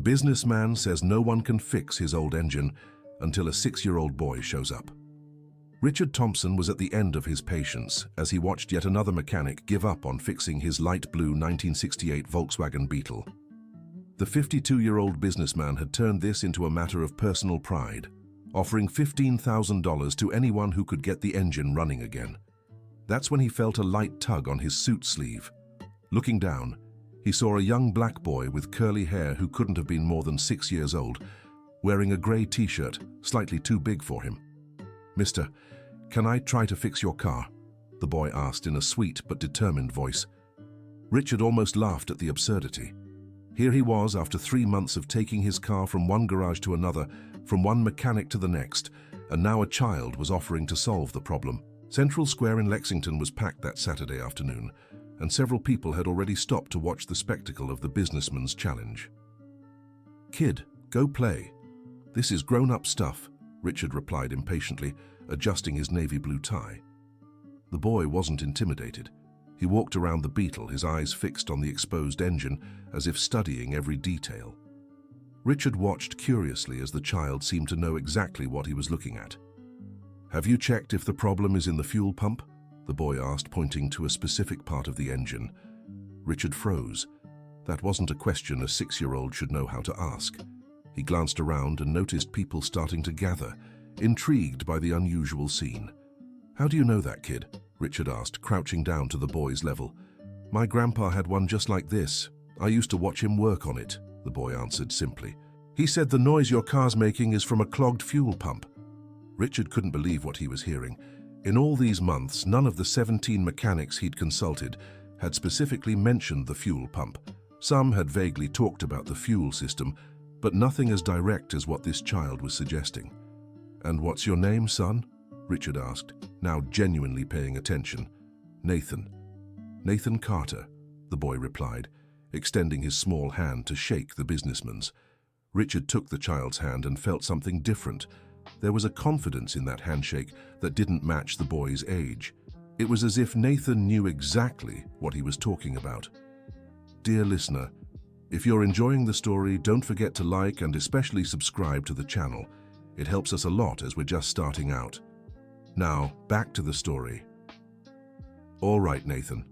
businessman says no one can fix his old engine until a 6-year-old boy shows up. Richard Thompson was at the end of his patience as he watched yet another mechanic give up on fixing his light blue 1968 Volkswagen Beetle. The 52-year-old businessman had turned this into a matter of personal pride, offering $15,000 to anyone who could get the engine running again. That's when he felt a light tug on his suit sleeve. Looking down, he saw a young black boy with curly hair who couldn't have been more than 6 years old, wearing a grey t-shirt, slightly too big for him. "Mister, can I try to fix your car?" the boy asked in a sweet but determined voice. Richard almost laughed at the absurdity. Here he was after 3 months of taking his car from one garage to another, from one mechanic to the next, and now a child was offering to solve the problem. Central Square in Lexington was packed that Saturday afternoon, and several people had already stopped to watch the spectacle of the businessman's challenge. "Kid, go play. This is grown-up stuff," Richard replied impatiently, adjusting his navy blue tie. The boy wasn't intimidated. He walked around the Beetle, his eyes fixed on the exposed engine, as if studying every detail. Richard watched curiously as the child seemed to know exactly what he was looking at. "Have you checked if the problem is in the fuel pump?" the boy asked, pointing to a specific part of the engine. Richard froze. That wasn't a question a 6-year-old should know how to ask. He glanced around and noticed people starting to gather, intrigued by the unusual scene. "How do you know that, kid?" Richard asked, crouching down to the boy's level. "My grandpa had one just like this. I used to watch him work on it," the boy answered simply. "He said the noise your car's making is from a clogged fuel pump." Richard couldn't believe what he was hearing. In all these months, none of the 17 mechanics he'd consulted had specifically mentioned the fuel pump. Some had vaguely talked about the fuel system, but nothing as direct as what this child was suggesting. "And what's your name, son?" Richard asked, now genuinely paying attention. "Nathan." "Nathan Carter," the boy replied, extending his small hand to shake the businessman's. Richard took the child's hand and felt something different. There was a confidence in that handshake that didn't match the boy's age. It was as if Nathan knew exactly what he was talking about. Dear listener, if you're enjoying the story, don't forget to like and especially subscribe to the channel. It helps us a lot as we're just starting out. Now, back to the story. "All right, Nathan.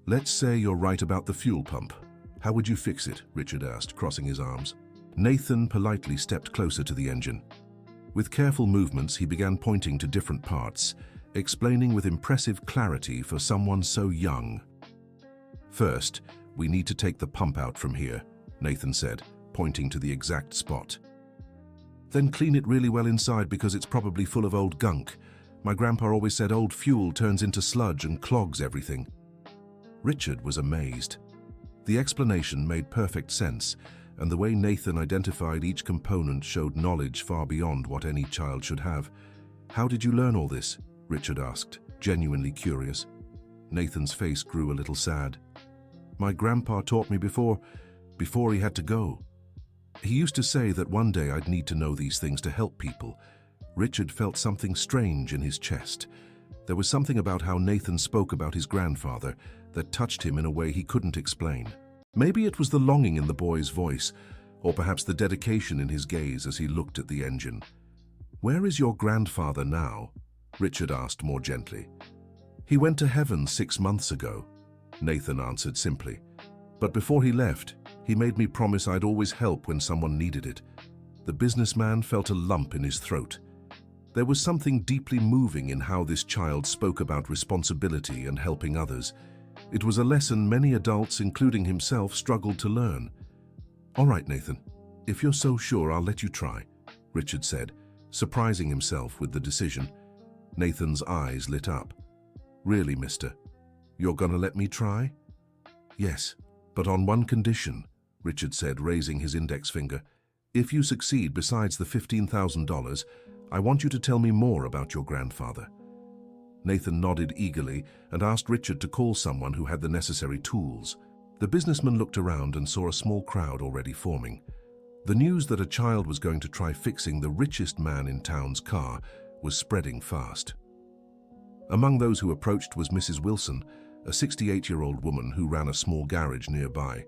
Let's say you're right about the fuel pump. How would you fix it?" Richard asked, crossing his arms. Nathan politely stepped closer to the engine. With careful movements, he began pointing to different parts, explaining with impressive clarity for someone so young. "First, we need to take the pump out from here," Nathan said, pointing to the exact spot. "Then clean it really well inside because it's probably full of old gunk. My grandpa always said old fuel turns into sludge and clogs everything." Richard was amazed. The explanation made perfect sense, and the way Nathan identified each component showed knowledge far beyond what any child should have. "How did you learn all this?" Richard asked, genuinely curious. Nathan's face grew a little sad. "My grandpa taught me before he had to go. He used to say that one day I'd need to know these things to help people." Richard felt something strange in his chest. There was something about how Nathan spoke about his grandfather that touched him in a way he couldn't explain. Maybe it was the longing in the boy's voice, or perhaps the dedication in his gaze as he looked at the engine. "Where is your grandfather now?" Richard asked more gently. "He went to heaven 6 months ago," Nathan answered simply. "But before he left, he made me promise I'd always help when someone needed it." The businessman felt a lump in his throat. There was something deeply moving in how this child spoke about responsibility and helping others. It was a lesson many adults, including himself, struggled to learn. "All right, Nathan, if you're so sure, I'll let you try," Richard said, surprising himself with the decision. Nathan's eyes lit up. "Really, mister? You're gonna let me try?" "Yes, but on one condition," Richard said, raising his index finger. "If you succeed besides the $15,000, I want you to tell me more about your grandfather." Nathan nodded eagerly and asked Richard to call someone who had the necessary tools. The businessman looked around and saw a small crowd already forming. The news that a child was going to try fixing the richest man in town's car was spreading fast. Among those who approached was Mrs. Wilson, a 68-year-old woman who ran a small garage nearby.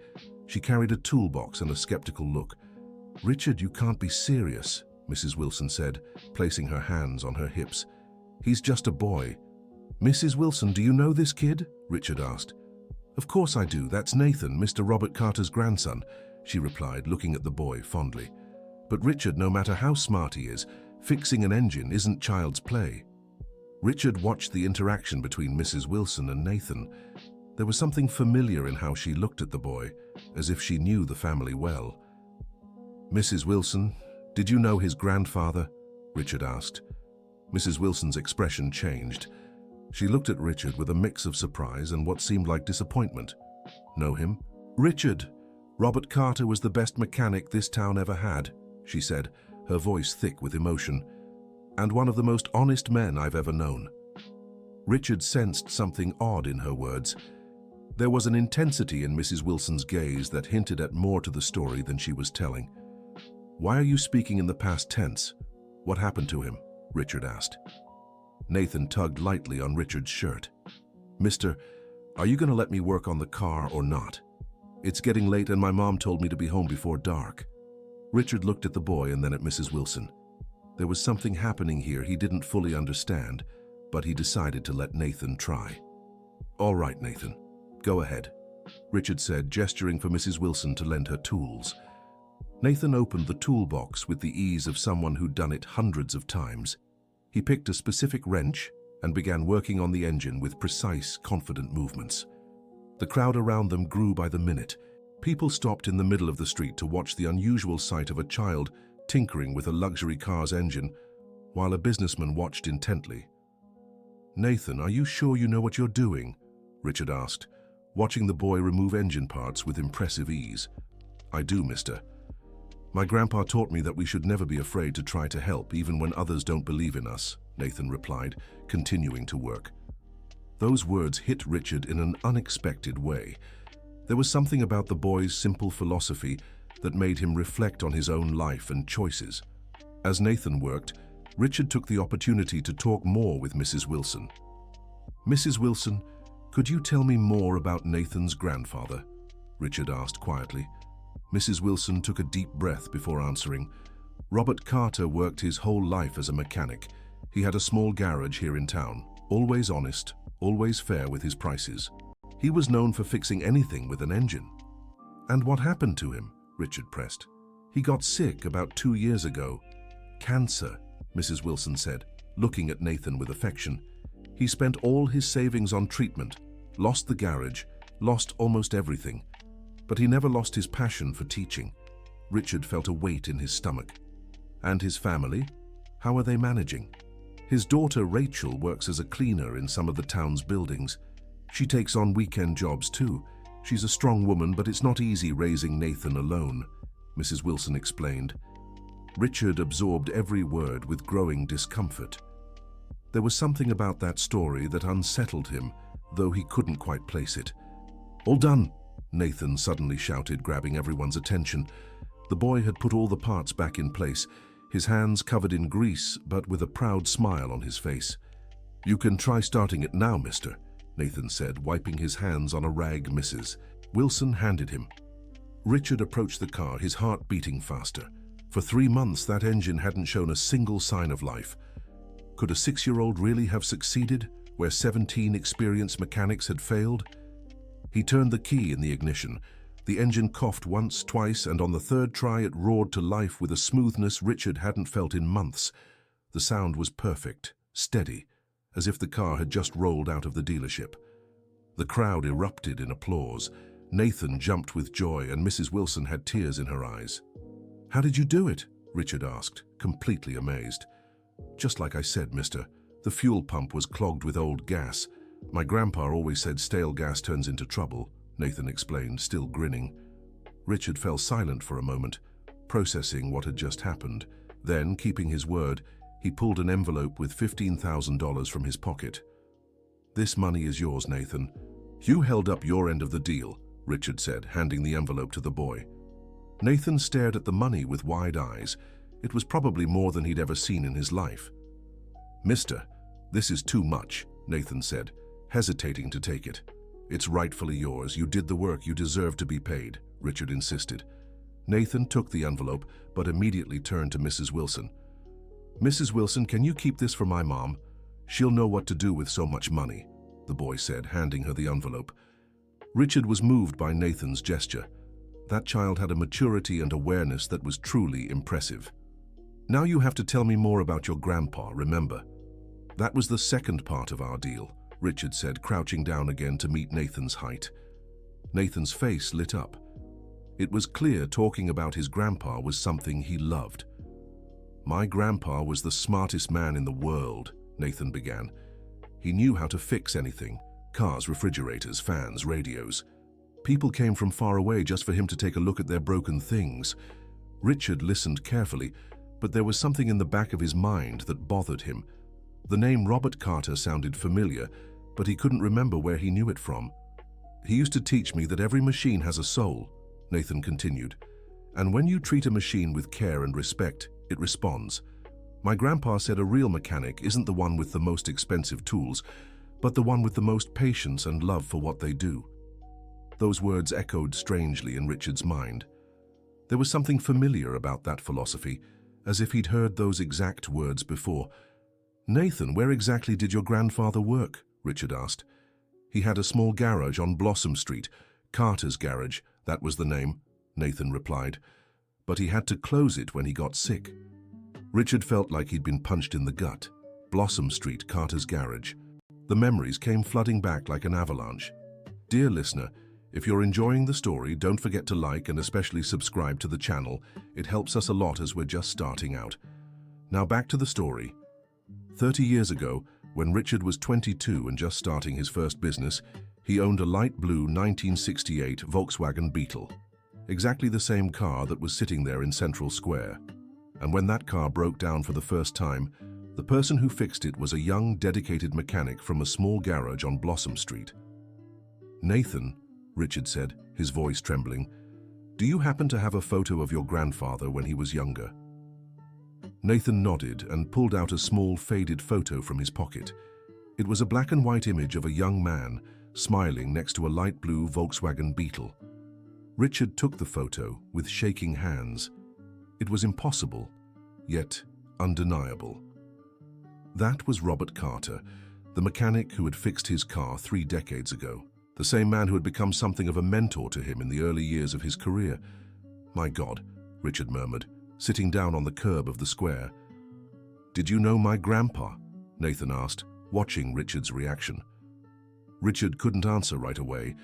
She carried a toolbox and a skeptical look. "Richard, you can't be serious," Mrs. Wilson said, placing her hands on her hips. "He's just a boy." "Mrs. Wilson, do you know this kid?" Richard asked. "Of course I do. That's Nathan, Mr. Robert Carter's grandson," she replied, looking at the boy fondly. "But Richard, no matter how smart he is, fixing an engine isn't child's play." Richard watched the interaction between Mrs. Wilson and Nathan. There was something familiar in how she looked at the boy, as if she knew the family well. "Mrs. Wilson, did you know his grandfather?" Richard asked. Mrs. Wilson's expression changed. She looked at Richard with a mix of surprise and what seemed like disappointment. "Know him?" "Richard, Robert Carter was the best mechanic this town ever had," she said, her voice thick with emotion, "and one of the most honest men I've ever known." Richard sensed something odd in her words. There was an intensity in Mrs. Wilson's gaze that hinted at more to the story than she was telling. "Why are you speaking in the past tense? What happened to him?" Richard asked. Nathan tugged lightly on Richard's shirt. "Mister, are you going to let me work on the car or not? It's getting late and my mom told me to be home before dark." Richard looked at the boy and then at Mrs. Wilson. There was something happening here he didn't fully understand, but he decided to let Nathan try. "All right, Nathan, go ahead," Richard said, gesturing for Mrs. Wilson to lend her tools. Nathan opened the toolbox with the ease of someone who'd done it hundreds of times. He picked a specific wrench and began working on the engine with precise, confident movements. The crowd around them grew by the minute. People stopped in the middle of the street to watch the unusual sight of a child tinkering with a luxury car's engine, while a businessman watched intently. "Nathan, are you sure you know what you're doing?" Richard asked, watching the boy remove engine parts with impressive ease. "I do, mister. My grandpa taught me that we should never be afraid to try to help, even when others don't believe in us," Nathan replied, continuing to work. Those words hit Richard in an unexpected way. There was something about the boy's simple philosophy that made him reflect on his own life and choices. As Nathan worked, Richard took the opportunity to talk more with Mrs. Wilson. "Mrs. Wilson, could you tell me more about Nathan's grandfather?" Richard asked quietly. Mrs. Wilson took a deep breath before answering. "Robert Carter worked his whole life as a mechanic. He had a small garage here in town, always honest, always fair with his prices. He was known for fixing anything with an engine." "And what happened to him?" Richard pressed. "He got sick about 2 years ago." "Cancer," Mrs. Wilson said, looking at Nathan with affection. "He spent all his savings on treatment, lost the garage, lost almost everything. But he never lost his passion for teaching." Richard felt a weight in his stomach. "And his family? How are they managing?" "His daughter Rachel works as a cleaner in some of the town's buildings. She takes on weekend jobs too. She's a strong woman, but it's not easy raising Nathan alone," Mrs. Wilson explained. Richard absorbed every word with growing discomfort. There was something about that story that unsettled him, though he couldn't quite place it. "All done!" Nathan suddenly shouted, grabbing everyone's attention. The boy had put all the parts back in place, his hands covered in grease, but with a proud smile on his face. "You can try starting it now, mister," Nathan said, wiping his hands on a rag Mrs. Wilson handed him. Richard approached the car, his heart beating faster. For 3 months, that engine hadn't shown a single sign of life. Could a 6-year-old really have succeeded where 17 experienced mechanics had failed? He turned the key in the ignition. The engine coughed once, twice, and on the third try it roared to life with a smoothness Richard hadn't felt in months. The sound was perfect, steady, as if the car had just rolled out of the dealership. The crowd erupted in applause. Nathan jumped with joy, and Mrs. Wilson had tears in her eyes. "How did you do it?" Richard asked, completely amazed. "Just like I said, mister. The fuel pump was clogged with old gas. My grandpa always said stale gas turns into trouble," Nathan explained, still grinning. Richard fell silent for a moment, processing what had just happened. Then, keeping his word, he pulled an envelope with $15,000 from his pocket. "This money is yours, Nathan. You held up your end of the deal," Richard said, handing the envelope to the boy. Nathan stared at the money with wide eyes. It was probably more than he'd ever seen in his life. "Mister, this is too much," Nathan said, hesitating to take it. "It's rightfully yours. You did the work. You deserve to be paid," Richard insisted. Nathan took the envelope, but immediately turned to Mrs. Wilson. "Mrs. Wilson, can you keep this for my mom? She'll know what to do with so much money," the boy said, handing her the envelope. Richard was moved by Nathan's gesture. That child had a maturity and awareness that was truly impressive. "Now you have to tell me more about your grandpa, remember? That was the second part of our deal," Richard said, crouching down again to meet Nathan's height. Nathan's face lit up. It was clear talking about his grandpa was something he loved. "My grandpa was the smartest man in the world," Nathan began. "He knew how to fix anything: cars, refrigerators, fans, radios. People came from far away just for him to take a look at their broken things." Richard listened carefully, but there was something in the back of his mind that bothered him. The name Robert Carter sounded familiar, but he couldn't remember where he knew it from. "He used to teach me that every machine has a soul," Nathan continued. "And when you treat a machine with care and respect, it responds. My grandpa said a real mechanic isn't the one with the most expensive tools, but the one with the most patience and love for what they do." Those words echoed strangely in Richard's mind. There was something familiar about that philosophy, as if he'd heard those exact words before. "Nathan, where exactly did your grandfather work?" Richard asked. "He had a small garage on Blossom Street. Carter's Garage, that was the name," Nathan replied. "But he had to close it when he got sick." Richard felt like he'd been punched in the gut. Blossom Street, Carter's Garage. The memories came flooding back like an avalanche. Dear listener, if you're enjoying the story, don't forget to like and especially subscribe to the channel. It helps us a lot as we're just starting out. Now back to the story. 30 years ago, when Richard was 22 and just starting his first business, he owned a light blue 1968 Volkswagen Beetle. Exactly the same car that was sitting there in Central Square. And when that car broke down for the first time, the person who fixed it was a young, dedicated mechanic from a small garage on Blossom Street. "Nathan," Richard said, his voice trembling, "do you happen to have a photo of your grandfather when he was younger?" Nathan nodded and pulled out a small, faded photo from his pocket. It was a black and white image of a young man smiling next to a light blue Volkswagen Beetle. Richard took the photo with shaking hands. It was impossible, yet undeniable. That was Robert Carter, the mechanic who had fixed his car 3 decades ago, the same man who had become something of a mentor to him in the early years of his career. "My God," Richard murmured, sitting down on the curb of the square. "Did you know my grandpa?" Nathan asked, watching Richard's reaction. Richard couldn't answer right away.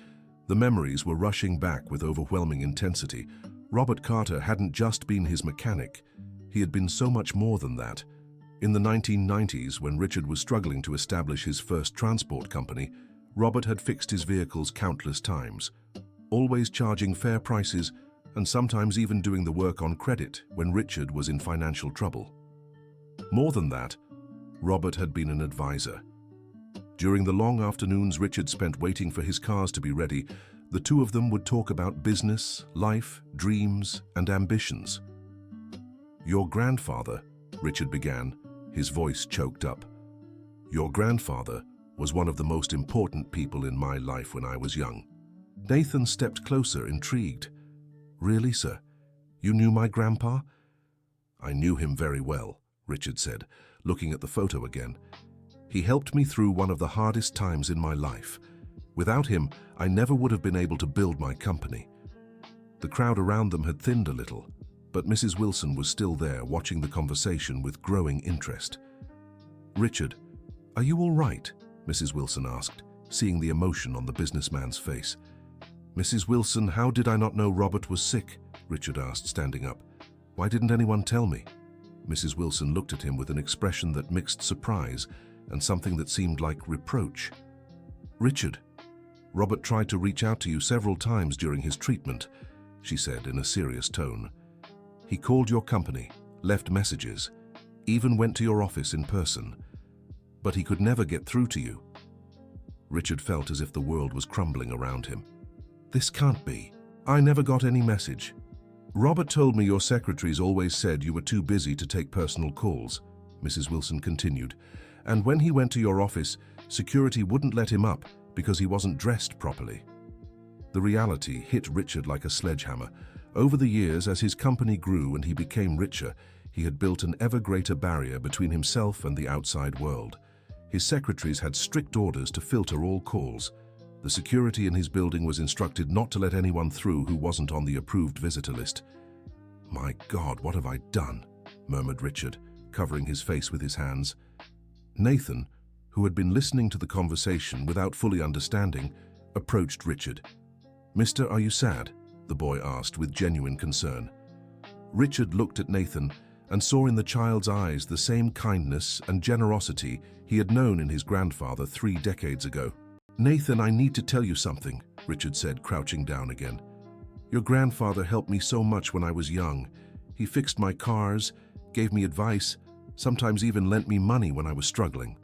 The memories were rushing back with overwhelming intensity. Robert Carter hadn't just been his mechanic. He had been so much more than that. In the 1990s, when Richard was struggling to establish his first transport company, Robert had fixed his vehicles countless times, always charging fair prices and sometimes even doing the work on credit when Richard was in financial trouble. More than that, Robert had been an advisor. During the long afternoons Richard spent waiting for his cars to be ready, the two of them would talk about business, life, dreams, and ambitions. "Your grandfather," Richard began, his voice choked up. "Your grandfather was one of the most important people in my life when I was young." Nathan stepped closer, intrigued. "Really, sir? You knew my grandpa?" "I knew him very well," Richard said, looking at the photo again. "He helped me through one of the hardest times in my life. Without him, I never would have been able to build my company." The crowd around them had thinned a little, but Mrs. Wilson was still there, watching the conversation with growing interest. "Richard, are you all right?" Mrs. Wilson asked, seeing the emotion on the businessman's face. "Mrs. Wilson, how did I not know Robert was sick?" Richard asked, standing up. "Why didn't anyone tell me?" Mrs. Wilson looked at him with an expression that mixed surprise and something that seemed like reproach. "Richard, Robert tried to reach out to you several times during his treatment," she said in a serious tone. "He called your company, left messages, even went to your office in person. But he could never get through to you." Richard felt as if the world was crumbling around him. "This can't be. I never got any message." "Robert told me your secretaries always said you were too busy to take personal calls," Mrs. Wilson continued. "And when he went to your office, security wouldn't let him up because he wasn't dressed properly." The reality hit Richard like a sledgehammer. Over the years, as his company grew and he became richer, he had built an ever greater barrier between himself and the outside world. His secretaries had strict orders to filter all calls. The security in his building was instructed not to let anyone through who wasn't on the approved visitor list. "My God, what have I done?" murmured Richard, covering his face with his hands. Nathan, who had been listening to the conversation without fully understanding, approached Richard. "Mister, are you sad?" the boy asked with genuine concern. Richard looked at Nathan and saw in the child's eyes the same kindness and generosity he had known in his grandfather 3 decades ago. "Nathan, I need to tell you something," Richard said, crouching down again. "Your grandfather helped me so much when I was young. He fixed my cars, gave me advice, sometimes even lent me money when I was struggling."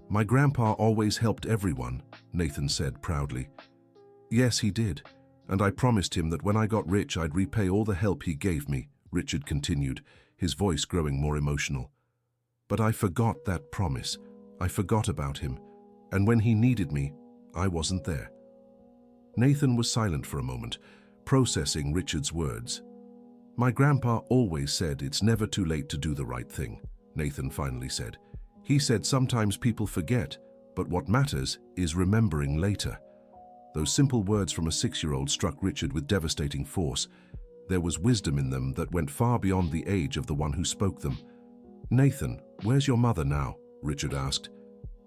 "My grandpa always helped everyone," Nathan said proudly. "Yes, he did, and I promised him that when I got rich I'd repay all the help he gave me," Richard continued, his voice growing more emotional. "But I forgot that promise. I forgot about him, and when he needed me, I wasn't there." Nathan was silent for a moment, processing Richard's words. "My grandpa always said it's never too late to do the right thing," Nathan finally said. "He said sometimes people forget, but what matters is remembering later." Those simple words from a 6-year-old struck Richard with devastating force. There was wisdom in them that went far beyond the age of the one who spoke them. "Nathan, where's your mother now?" Richard asked.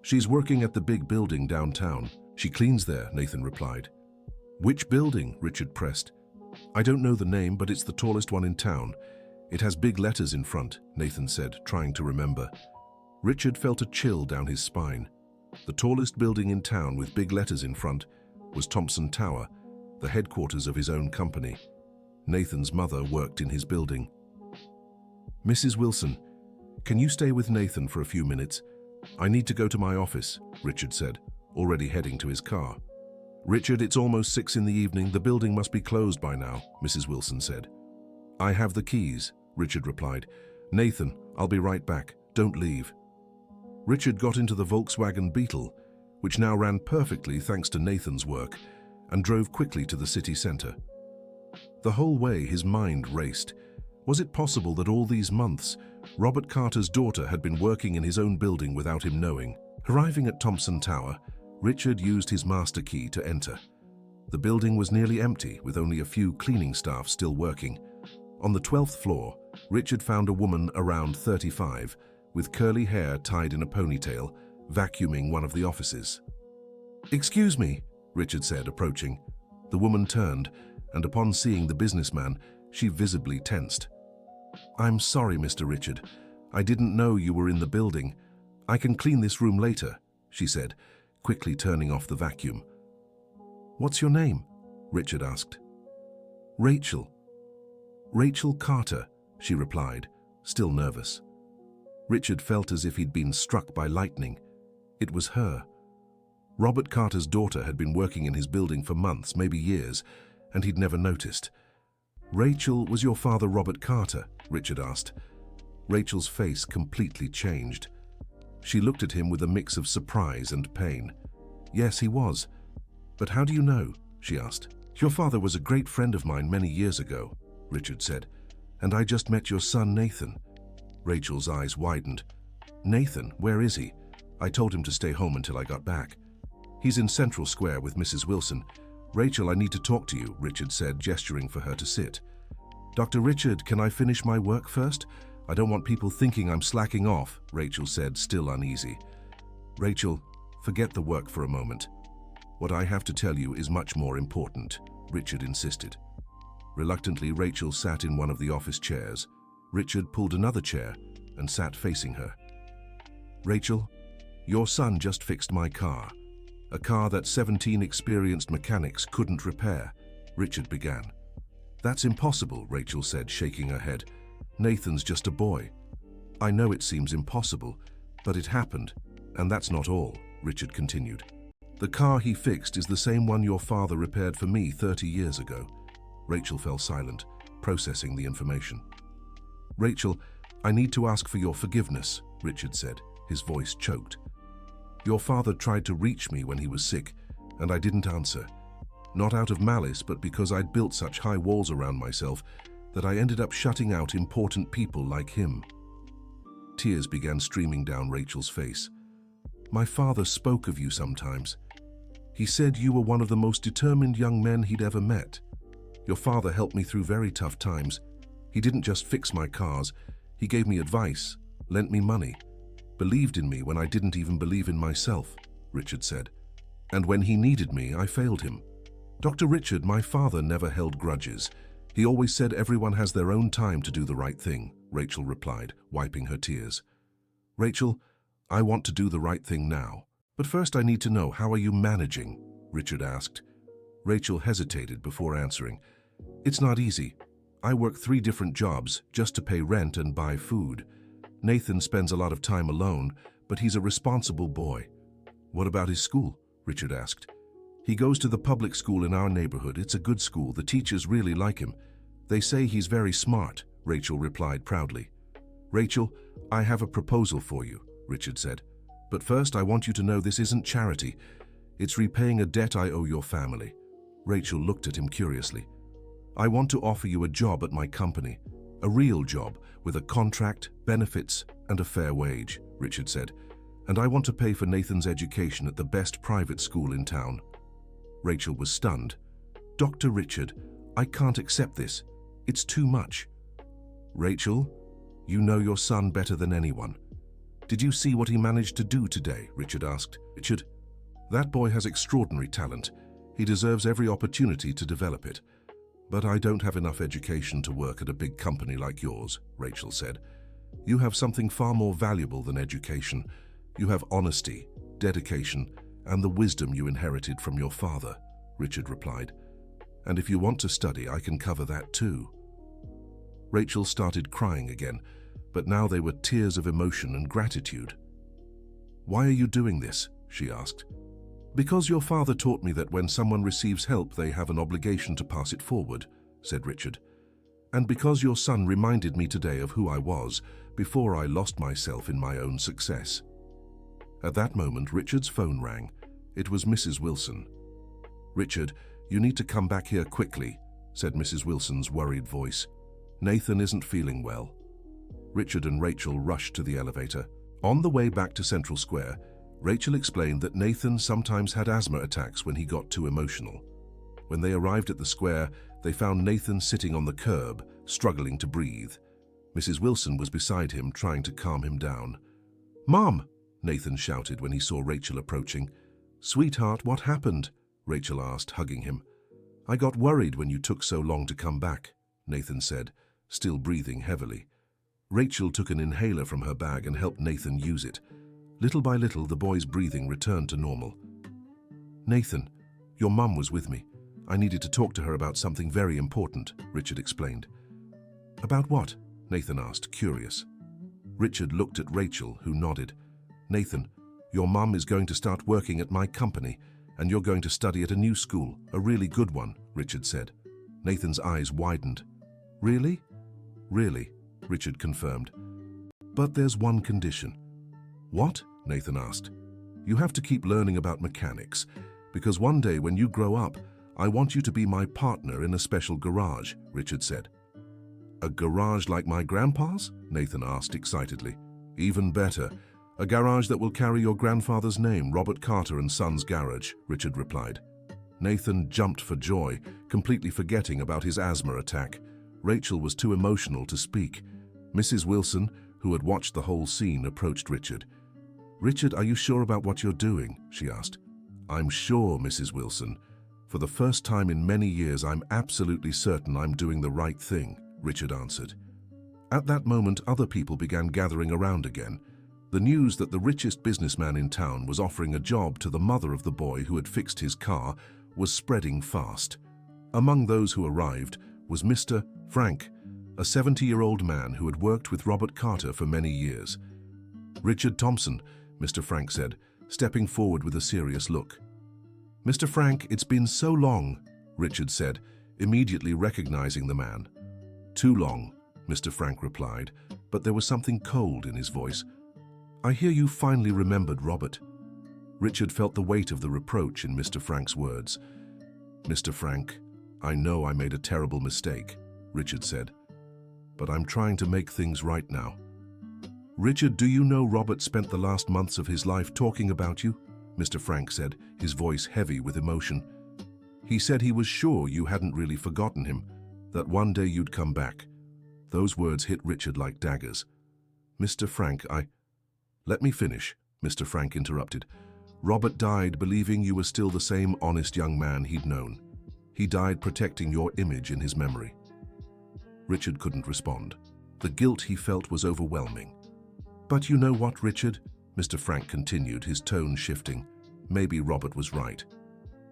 "She's working at the big building downtown. She cleans there," Nathan replied. "Which building?" Richard pressed. "I don't know the name, but it's the tallest one in town. It has big letters in front," Nathan said, trying to remember. Richard felt a chill down his spine. The tallest building in town with big letters in front was Thompson Tower, the headquarters of his own company. Nathan's mother worked in his building. "Mrs. Wilson, can you stay with Nathan for a few minutes? I need to go to my office," Richard said, already heading to his car. "Richard, it's almost 6 in the evening. The building must be closed by now," Mrs. Wilson said. "I have the keys," Richard replied. "Nathan, I'll be right back. Don't leave." Richard got into the Volkswagen Beetle, which now ran perfectly thanks to Nathan's work, and drove quickly to the city center. The whole way his mind raced. Was it possible that all these months, Robert Carter's daughter had been working in his own building without him knowing? Arriving at Thompson Tower, Richard used his master key to enter. The building was nearly empty, with only a few cleaning staff still working. On the 12th floor, Richard found a woman around 35, with curly hair tied in a ponytail, vacuuming one of the offices. "Excuse me," Richard said, approaching. The woman turned, and upon seeing the businessman, she visibly tensed. "I'm sorry, Mr. Richard. I didn't know you were in the building. I can clean this room later," she said, quickly turning off the vacuum. "What's your name?" Richard asked. "Rachel." "Rachel Carter," she replied, still nervous. Richard felt as if he'd been struck by lightning. It was her. Robert Carter's daughter had been working in his building for months, maybe years, and he'd never noticed. "Rachel, was your father Robert Carter?" Richard asked. Rachel's face completely changed. She looked at him with a mix of surprise and pain. "Yes, he was. But how do you know?" she asked. "Your father was a great friend of mine many years ago," Richard said, "and I just met your son, Nathan." Rachel's eyes widened. "Nathan, where is he? I told him to stay home until I got back." "He's in Central Square with Mrs. Wilson. Rachel, I need to talk to you," Richard said, gesturing for her to sit. "Dr. Richard, can I finish my work first? I don't want people thinking I'm slacking off," Rachel said, still uneasy. "Rachel, forget the work for a moment. What I have to tell you is much more important," Richard insisted. Reluctantly, Rachel sat in one of the office chairs. Richard pulled another chair and sat facing her. "Rachel, your son just fixed my car. A car that 17 experienced mechanics couldn't repair," Richard began. "That's impossible," Rachel said, shaking her head. "Nathan's just a boy." "I know it seems impossible, but it happened, and that's not all," Richard continued. "The car he fixed is the same one your father repaired for me 30 years ago." Rachel fell silent, processing the information. "Rachel, I need to ask for your forgiveness," Richard said, his voice choked. "Your father tried to reach me when he was sick, and I didn't answer. not out of malice, but because I'd built such high walls around myself that I ended up shutting out important people like him. Tears began streaming down Rachel's face. My father spoke of you sometimes. He said you were one of the most determined young men he'd ever met. Your father helped me through very tough times. He didn't just fix my cars, he gave me advice, lent me money, believed in me when I didn't even believe in myself, Richard said. And when he needed me, I failed him. Dr. Richard, my father never held grudges. He always said everyone has their own time to do the right thing, Rachel replied, wiping her tears. Rachel, I want to do the right thing now. But first I need to know, how are you managing? Richard asked. Rachel hesitated before answering. It's not easy. I work 3 different jobs just to pay rent and buy food. Nathan spends a lot of time alone, but he's a responsible boy. What about his school? Richard asked. He goes to the public school in our neighborhood. It's a good school. The teachers really like him. They say he's very smart, Rachel replied proudly. Rachel, I have a proposal for you, Richard said. But first I want you to know this isn't charity. It's repaying a debt I owe your family. Rachel looked at him curiously. I want to offer you a job at my company. A real job, with a contract, benefits, and a fair wage, Richard said. And I want to pay for Nathan's education at the best private school in town. Rachel was stunned. Dr. Richard, I can't accept this. It's too much. Rachel, you know your son better than anyone. Did you see what he managed to do today? Richard asked. Richard, that boy has extraordinary talent. He deserves every opportunity to develop it. But I don't have enough education to work at a big company like yours, Rachel said. You have something far more valuable than education. You have honesty, dedication, and the wisdom you inherited from your father, Richard replied. And if you want to study, I can cover that too. Rachel started crying again, but now they were tears of emotion and gratitude. Why are you doing this? She asked. Because your father taught me that when someone receives help, they have an obligation to pass it forward, said Richard. And because your son reminded me today of who I was before I lost myself in my own success. At that moment, Richard's phone rang. It was Mrs. Wilson. Richard, you need to come back here quickly, said Mrs. Wilson's worried voice. Nathan isn't feeling well. Richard and Rachel rushed to the elevator. On the way back to Central Square, Rachel explained that Nathan sometimes had asthma attacks when he got too emotional. When they arrived at the square, they found Nathan sitting on the curb, struggling to breathe. Mrs. Wilson was beside him, trying to calm him down. Mom! Nathan shouted when he saw Rachel approaching. Sweetheart, what happened? Rachel asked, hugging him. I got worried when you took so long to come back, Nathan said, still breathing heavily. Rachel took an inhaler from her bag and helped Nathan use it. Little by little, the boy's breathing returned to normal. Nathan, your mum was with me. I needed to talk to her about something very important, Richard explained. About what? Nathan asked, curious. Richard looked at Rachel, who nodded. Nathan, your mum is going to start working at my company, and you're going to study at a new school, a really good one, Richard said. Nathan's eyes widened. Really? Really, Richard confirmed. But there's one condition. What? Nathan asked. You have to keep learning about mechanics, because one day when you grow up, I want you to be my partner in a special garage, Richard said. A garage like my grandpa's? Nathan asked excitedly. Even better. A garage that will carry your grandfather's name, Robert Carter and Sons Garage, Richard replied. Nathan jumped for joy, completely forgetting about his asthma attack. Rachel was too emotional to speak. Mrs. Wilson, who had watched the whole scene, approached Richard. Richard, are you sure about what you're doing? She asked. I'm sure, Mrs. Wilson. For the first time in many years, I'm absolutely certain I'm doing the right thing, Richard answered. At that moment, other people began gathering around again. The news that the richest businessman in town was offering a job to the mother of the boy who had fixed his car was spreading fast. Among those who arrived was Mr. Frank, a 70-year-old man who had worked with Robert Carter for many years. Richard Thompson, Mr. Frank said, stepping forward with a serious look. Mr. Frank, it's been so long, Richard said, immediately recognizing the man. Too long, Mr. Frank replied, but there was something cold in his voice. I hear you finally remembered Robert. Richard felt the weight of the reproach in Mr. Frank's words. Mr. Frank, I know I made a terrible mistake, Richard said, but I'm trying to make things right now. Richard, do you know Robert spent the last months of his life talking about you? Mr. Frank said, his voice heavy with emotion. He said he was sure you hadn't really forgotten him, that one day you'd come back. Those words hit Richard like daggers. Mr. Frank, Let me finish, Mr. Frank interrupted. Robert died believing you were still the same honest young man he'd known. He died protecting your image in his memory. Richard couldn't respond. The guilt he felt was overwhelming. But you know what, Richard? Mr. Frank continued, his tone shifting. Maybe Robert was right.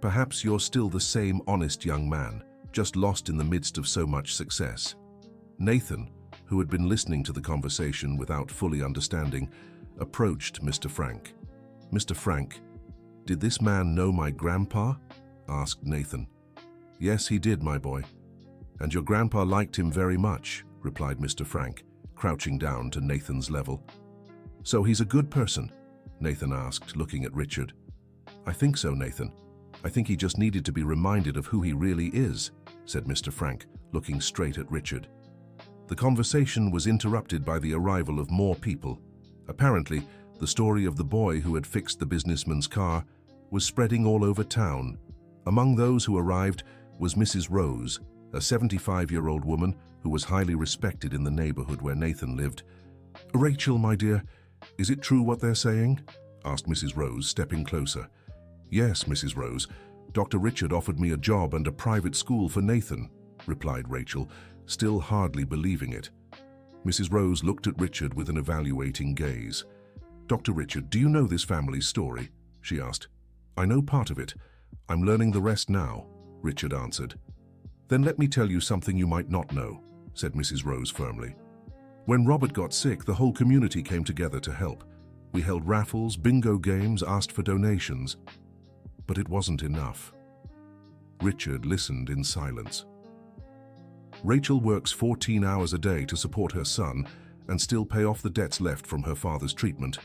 Perhaps you're still the same honest young man, just lost in the midst of so much success. Nathan, who had been listening to the conversation without fully understanding, approached Mr. Frank. Mr. Frank, did this man know my grandpa? Asked Nathan. Yes, he did, my boy. And your grandpa liked him very much, replied Mr. Frank, crouching down to Nathan's level. So he's a good person? Nathan asked, looking at Richard. I think so, Nathan. I think he just needed to be reminded of who he really is, said Mr. Frank, looking straight at Richard. The conversation was interrupted by the arrival of more people. Apparently, the story of the boy who had fixed the businessman's car was spreading all over town. Among those who arrived was Mrs. Rose, a 75-year-old woman who was highly respected in the neighborhood where Nathan lived. Rachel, my dear, is it true what they're saying? Asked Mrs. Rose, stepping closer. Yes, Mrs. Rose. Dr. Richard offered me a job and a private school for Nathan, replied Rachel, still hardly believing it. Mrs. Rose looked at Richard with an evaluating gaze. Dr. Richard, do you know this family's story? She asked. I know part of it. I'm learning the rest now, Richard answered. Then let me tell you something you might not know, said Mrs. Rose firmly. When Robert got sick, the whole community came together to help. We held raffles, bingo games, asked for donations. But it wasn't enough. Richard listened in silence. Rachel works 14 hours a day to support her son and still pay off the debts left from her father's treatment.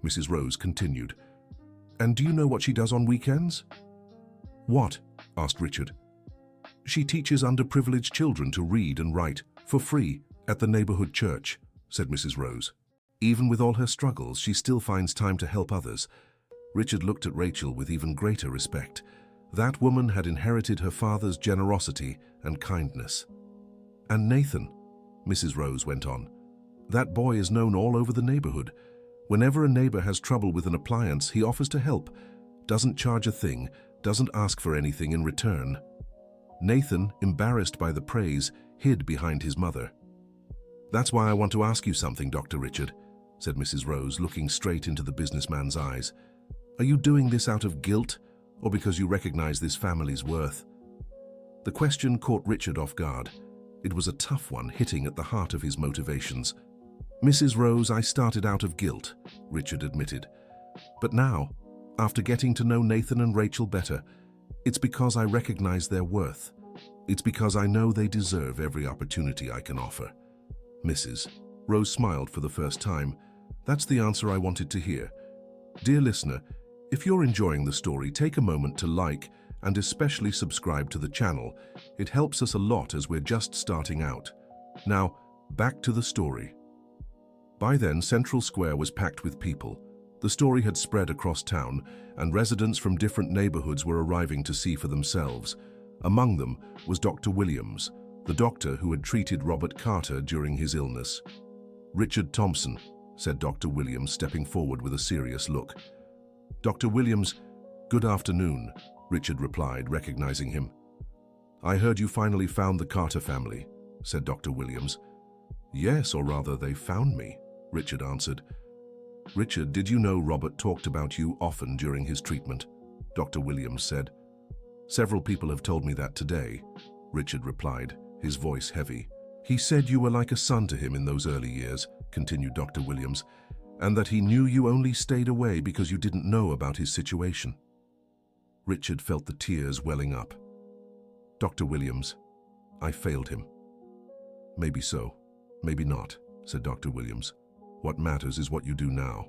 Mrs. Rose continued. And do you know what she does on weekends? What? Asked Richard. She teaches underprivileged children to read and write for free at the neighborhood church, said Mrs. Rose. Even with all her struggles, she still finds time to help others. Richard looked at Rachel with even greater respect. That woman had inherited her father's generosity and kindness. And Nathan, Mrs. Rose went on, that boy is known all over the neighborhood. Whenever a neighbor has trouble with an appliance, he offers to help, doesn't charge a thing, doesn't ask for anything in return. Nathan, embarrassed by the praise, hid behind his mother. That's why I want to ask you something, Dr. Richard, said Mrs. Rose, looking straight into the businessman's eyes. Are you doing this out of guilt, or because you recognize this family's worth? The question caught Richard off guard. It was a tough one, hitting at the heart of his motivations. Mrs. Rose, I started out of guilt, Richard admitted. But now, after getting to know Nathan and Rachel better, it's because I recognize their worth. It's because I know they deserve every opportunity I can offer. Mrs. Rose smiled for the first time. That's the answer I wanted to hear. Dear listener, if you're enjoying the story, take a moment to like and especially subscribe to the channel. It helps us a lot as we're just starting out. Now, back to the story. By then, Central Square was packed with people. The story had spread across town, and residents from different neighborhoods were arriving to see for themselves. Among them was Dr. Williams, the doctor who had treated Robert Carter during his illness. Richard Thompson, said Dr. Williams, stepping forward with a serious look. Dr. Williams, good afternoon, Richard replied, recognizing him. I heard you finally found the Carter family, said Dr. Williams. Yes, or rather, they found me, Richard answered. Richard, did you know Robert talked about you often during his treatment? Dr. Williams said. Several people have told me that today, Richard replied, his voice heavy. He said you were like a son to him in those early years, continued Dr. Williams, and that he knew you only stayed away because you didn't know about his situation. Richard felt the tears welling up. Dr. Williams, I failed him. Maybe so, maybe not, said Dr. Williams. What matters is what you do now.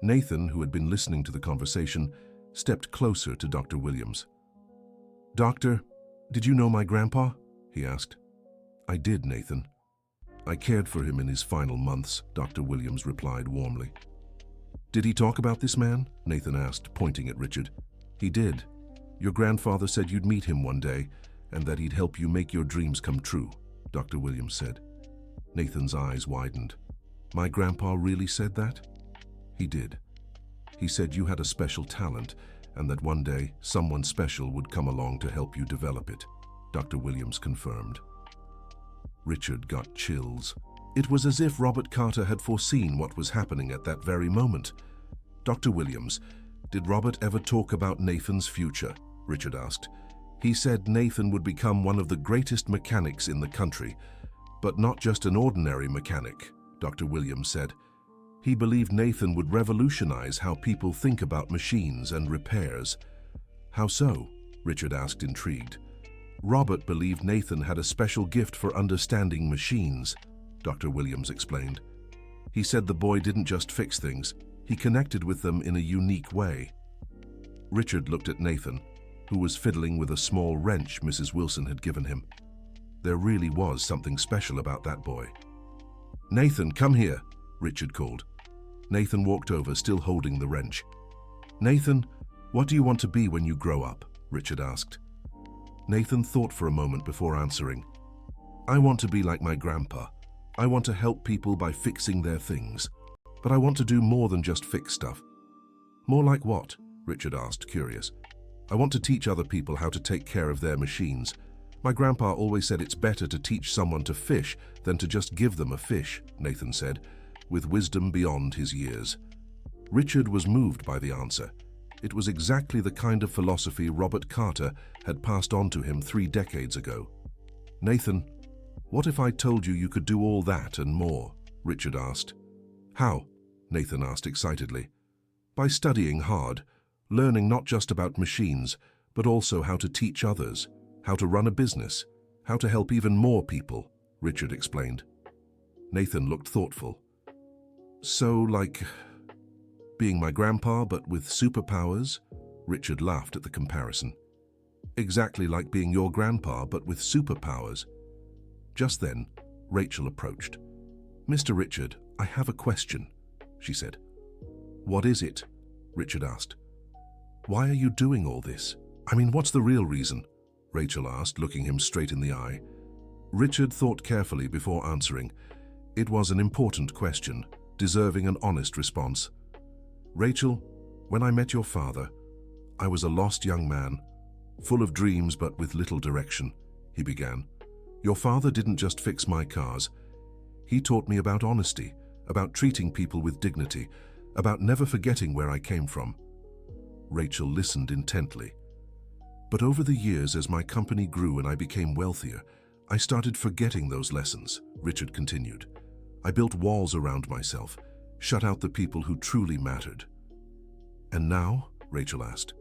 Nathan, who had been listening to the conversation, stepped closer to Dr. Williams. Doctor, did you know my grandpa? He asked. I did, Nathan. I cared for him in his final months, Dr. Williams replied warmly. Did he talk about this man? Nathan asked, pointing at Richard. He did. Your grandfather said you'd meet him one day and that he'd help you make your dreams come true, Dr. Williams said. Nathan's eyes widened. My grandpa really said that? He did. He said you had a special talent and that one day someone special would come along to help you develop it, Dr. Williams confirmed. Richard got chills. It was as if Robert Carter had foreseen what was happening at that very moment. Dr. Williams, did Robert ever talk about Nathan's future? Richard asked. He said Nathan would become one of the greatest mechanics in the country, but not just an ordinary mechanic, Dr. Williams said. He believed Nathan would revolutionize how people think about machines and repairs. How so? Richard asked, intrigued. Robert believed Nathan had a special gift for understanding machines, Dr. Williams explained. He said the boy didn't just fix things, he connected with them in a unique way. Richard looked at Nathan, who was fiddling with a small wrench Mrs. Wilson had given him. There really was something special about that boy. Nathan, come here, Richard called. Nathan walked over, still holding the wrench. Nathan, what do you want to be when you grow up? Richard asked. Nathan thought for a moment before answering. I want to be like my grandpa. I want to help people by fixing their things. But I want to do more than just fix stuff. More like what? Richard asked, curious. I want to teach other people how to take care of their machines. My grandpa always said it's better to teach someone to fish than to just give them a fish, Nathan said, with wisdom beyond his years. Richard was moved by the answer. It was exactly the kind of philosophy Robert Carter had passed on to him 3 decades ago. Nathan, what if I told you you could do all that and more? Richard asked. How? Nathan asked excitedly. By studying hard, learning not just about machines, but also how to teach others, how to run a business, how to help even more people, Richard explained. Nathan looked thoughtful. So, like being my grandpa but with superpowers? Richard laughed at the comparison. Exactly like being your grandpa but with superpowers. Just then, Rachel approached. Mr. Richard, I have a question, she said. What is it? Richard asked. Why are you doing all this? I mean, what's the real reason? Rachel asked, looking him straight in the eye. Richard thought carefully before answering. It was an important question, deserving an honest response. Rachel, when I met your father, I was a lost young man, full of dreams but with little direction, he began. Your father didn't just fix my cars. He taught me about honesty, about treating people with dignity, about never forgetting where I came from. Rachel listened intently. But over the years, as my company grew and I became wealthier, I started forgetting those lessons, Richard continued. I built walls around myself, shut out the people who truly mattered. And now? Rachel asked.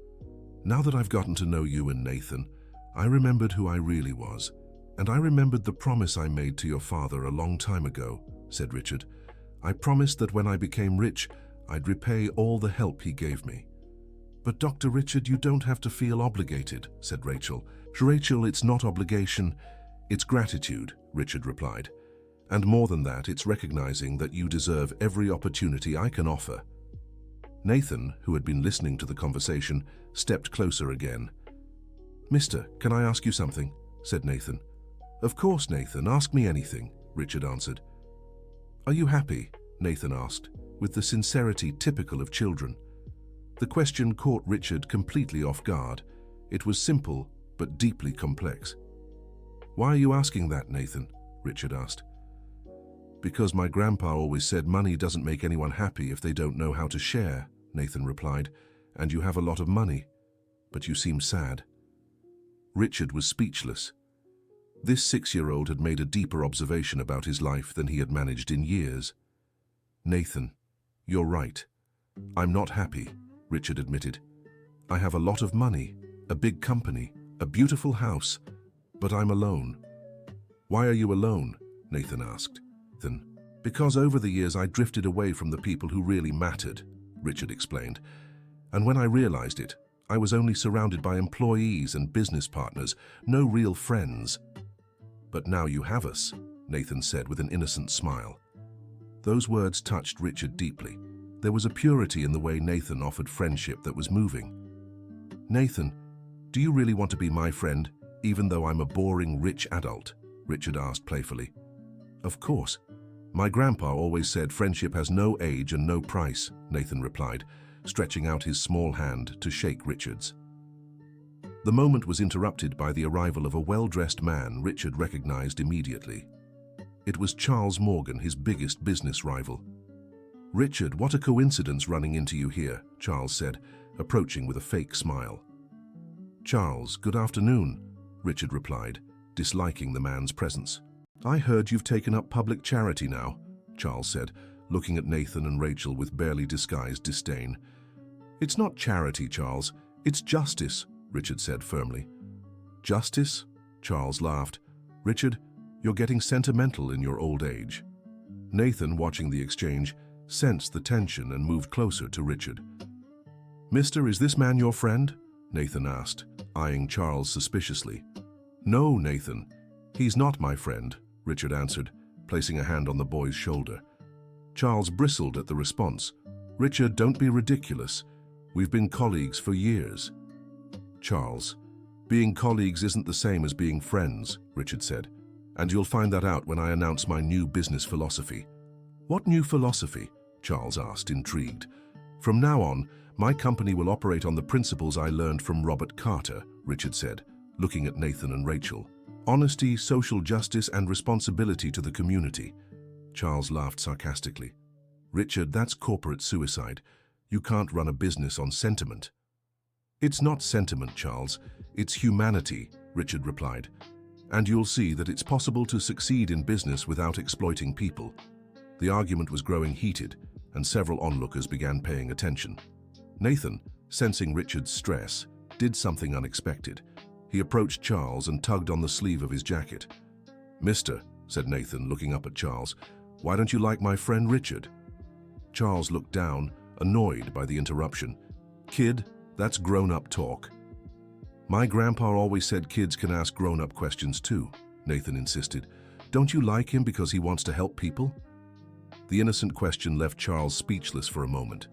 Now that I've gotten to know you and Nathan, I remembered who I really was, and I remembered the promise I made to your father a long time ago, said Richard. I promised that when I became rich, I'd repay all the help he gave me. But Dr. Richard, you don't have to feel obligated, said Rachel. Rachel, it's not obligation, it's gratitude, Richard replied. And more than that, it's recognizing that you deserve every opportunity I can offer. Nathan, who had been listening to the conversation, stepped closer again. Mister, can I ask you something? Said Nathan. Of course, Nathan, ask me anything, Richard answered. Are you happy? Nathan asked, with the sincerity typical of children. The question caught Richard completely off guard. It was simple, but deeply complex. Why are you asking that, Nathan? Richard asked. Because my grandpa always said money doesn't make anyone happy if they don't know how to share, Nathan replied, and you have a lot of money, but you seem sad. Richard was speechless. This 6-year-old had made a deeper observation about his life than he had managed in years. Nathan, you're right. I'm not happy, Richard admitted. I have a lot of money, a big company, a beautiful house, but I'm alone. Why are you alone? Nathan asked. Because over the years I drifted away from the people who really mattered, Richard explained. And when I realized it, I was only surrounded by employees and business partners, no real friends. But now you have us, Nathan said with an innocent smile. Those words touched Richard deeply. There was a purity in the way Nathan offered friendship that was moving. Nathan, do you really want to be my friend, even though I'm a boring rich adult? Richard asked playfully. Of course. My grandpa always said friendship has no age and no price, Nathan replied, stretching out his small hand to shake Richard's. The moment was interrupted by the arrival of a well-dressed man Richard recognized immediately. It was Charles Morgan, his biggest business rival. Richard, what a coincidence running into you here, Charles said, approaching with a fake smile. Charles, good afternoon, Richard replied, disliking the man's presence. I heard you've taken up public charity now, Charles said, looking at Nathan and Rachel with barely disguised disdain. It's not charity, Charles. It's justice, Richard said firmly. Justice? Charles laughed. Richard, you're getting sentimental in your old age. Nathan, watching the exchange, sensed the tension and moved closer to Richard. Mister, is this man your friend? Nathan asked, eyeing Charles suspiciously. No, Nathan. He's not my friend, Richard answered, placing a hand on the boy's shoulder. Charles bristled at the response. Richard, don't be ridiculous. We've been colleagues for years. Charles, being colleagues isn't the same as being friends, Richard said, and you'll find that out when I announce my new business philosophy. What new philosophy? Charles asked, intrigued. From now on, my company will operate on the principles I learned from Robert Carter, Richard said, looking at Nathan and Rachel. Honesty, social justice, and responsibility to the community. Charles laughed sarcastically. Richard, that's corporate suicide. You can't run a business on sentiment. It's not sentiment, Charles. It's humanity, Richard replied. And you'll see that it's possible to succeed in business without exploiting people. The argument was growing heated, and several onlookers began paying attention. Nathan, sensing Richard's stress, did something unexpected. He approached Charles and tugged on the sleeve of his jacket. Mister, said Nathan, looking up at Charles, why don't you like my friend Richard? Charles looked down, annoyed by the interruption. Kid, that's grown-up talk. My grandpa always said kids can ask grown-up questions too, Nathan insisted. Don't you like him because he wants to help people? The innocent question left Charles speechless for a moment.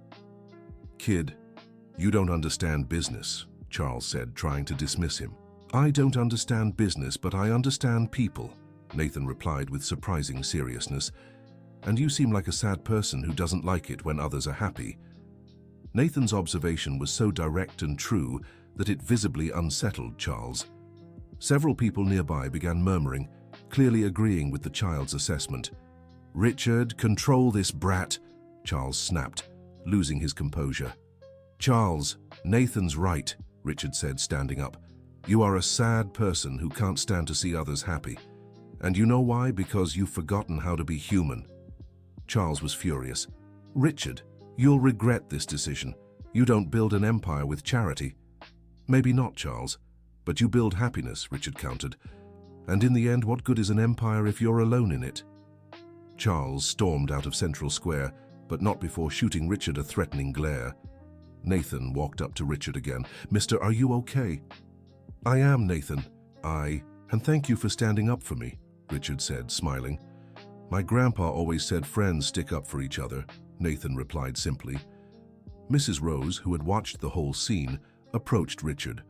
Kid, you don't understand business, Charles said, trying to dismiss him. I don't understand business, but I understand people, Nathan replied with surprising seriousness. And you seem like a sad person who doesn't like it when others are happy. Nathan's observation was so direct and true that it visibly unsettled Charles. Several people nearby began murmuring, clearly agreeing with the child's assessment. Richard, control this brat, Charles snapped, losing his composure. Charles, Nathan's right, Richard said, standing up. You are a sad person who can't stand to see others happy. And you know why? Because you've forgotten how to be human. Charles was furious. Richard, you'll regret this decision. You don't build an empire with charity. Maybe not, Charles, but you build happiness, Richard countered. And in the end, what good is an empire if you're alone in it? Charles stormed out of Central Square, but not before shooting Richard a threatening glare. Nathan walked up to Richard again. Mister, are you okay? I am, Nathan. And thank you for standing up for me, Richard said, smiling. My grandpa always said friends stick up for each other, Nathan replied simply. Mrs. Rose, who had watched the whole scene, approached Richard.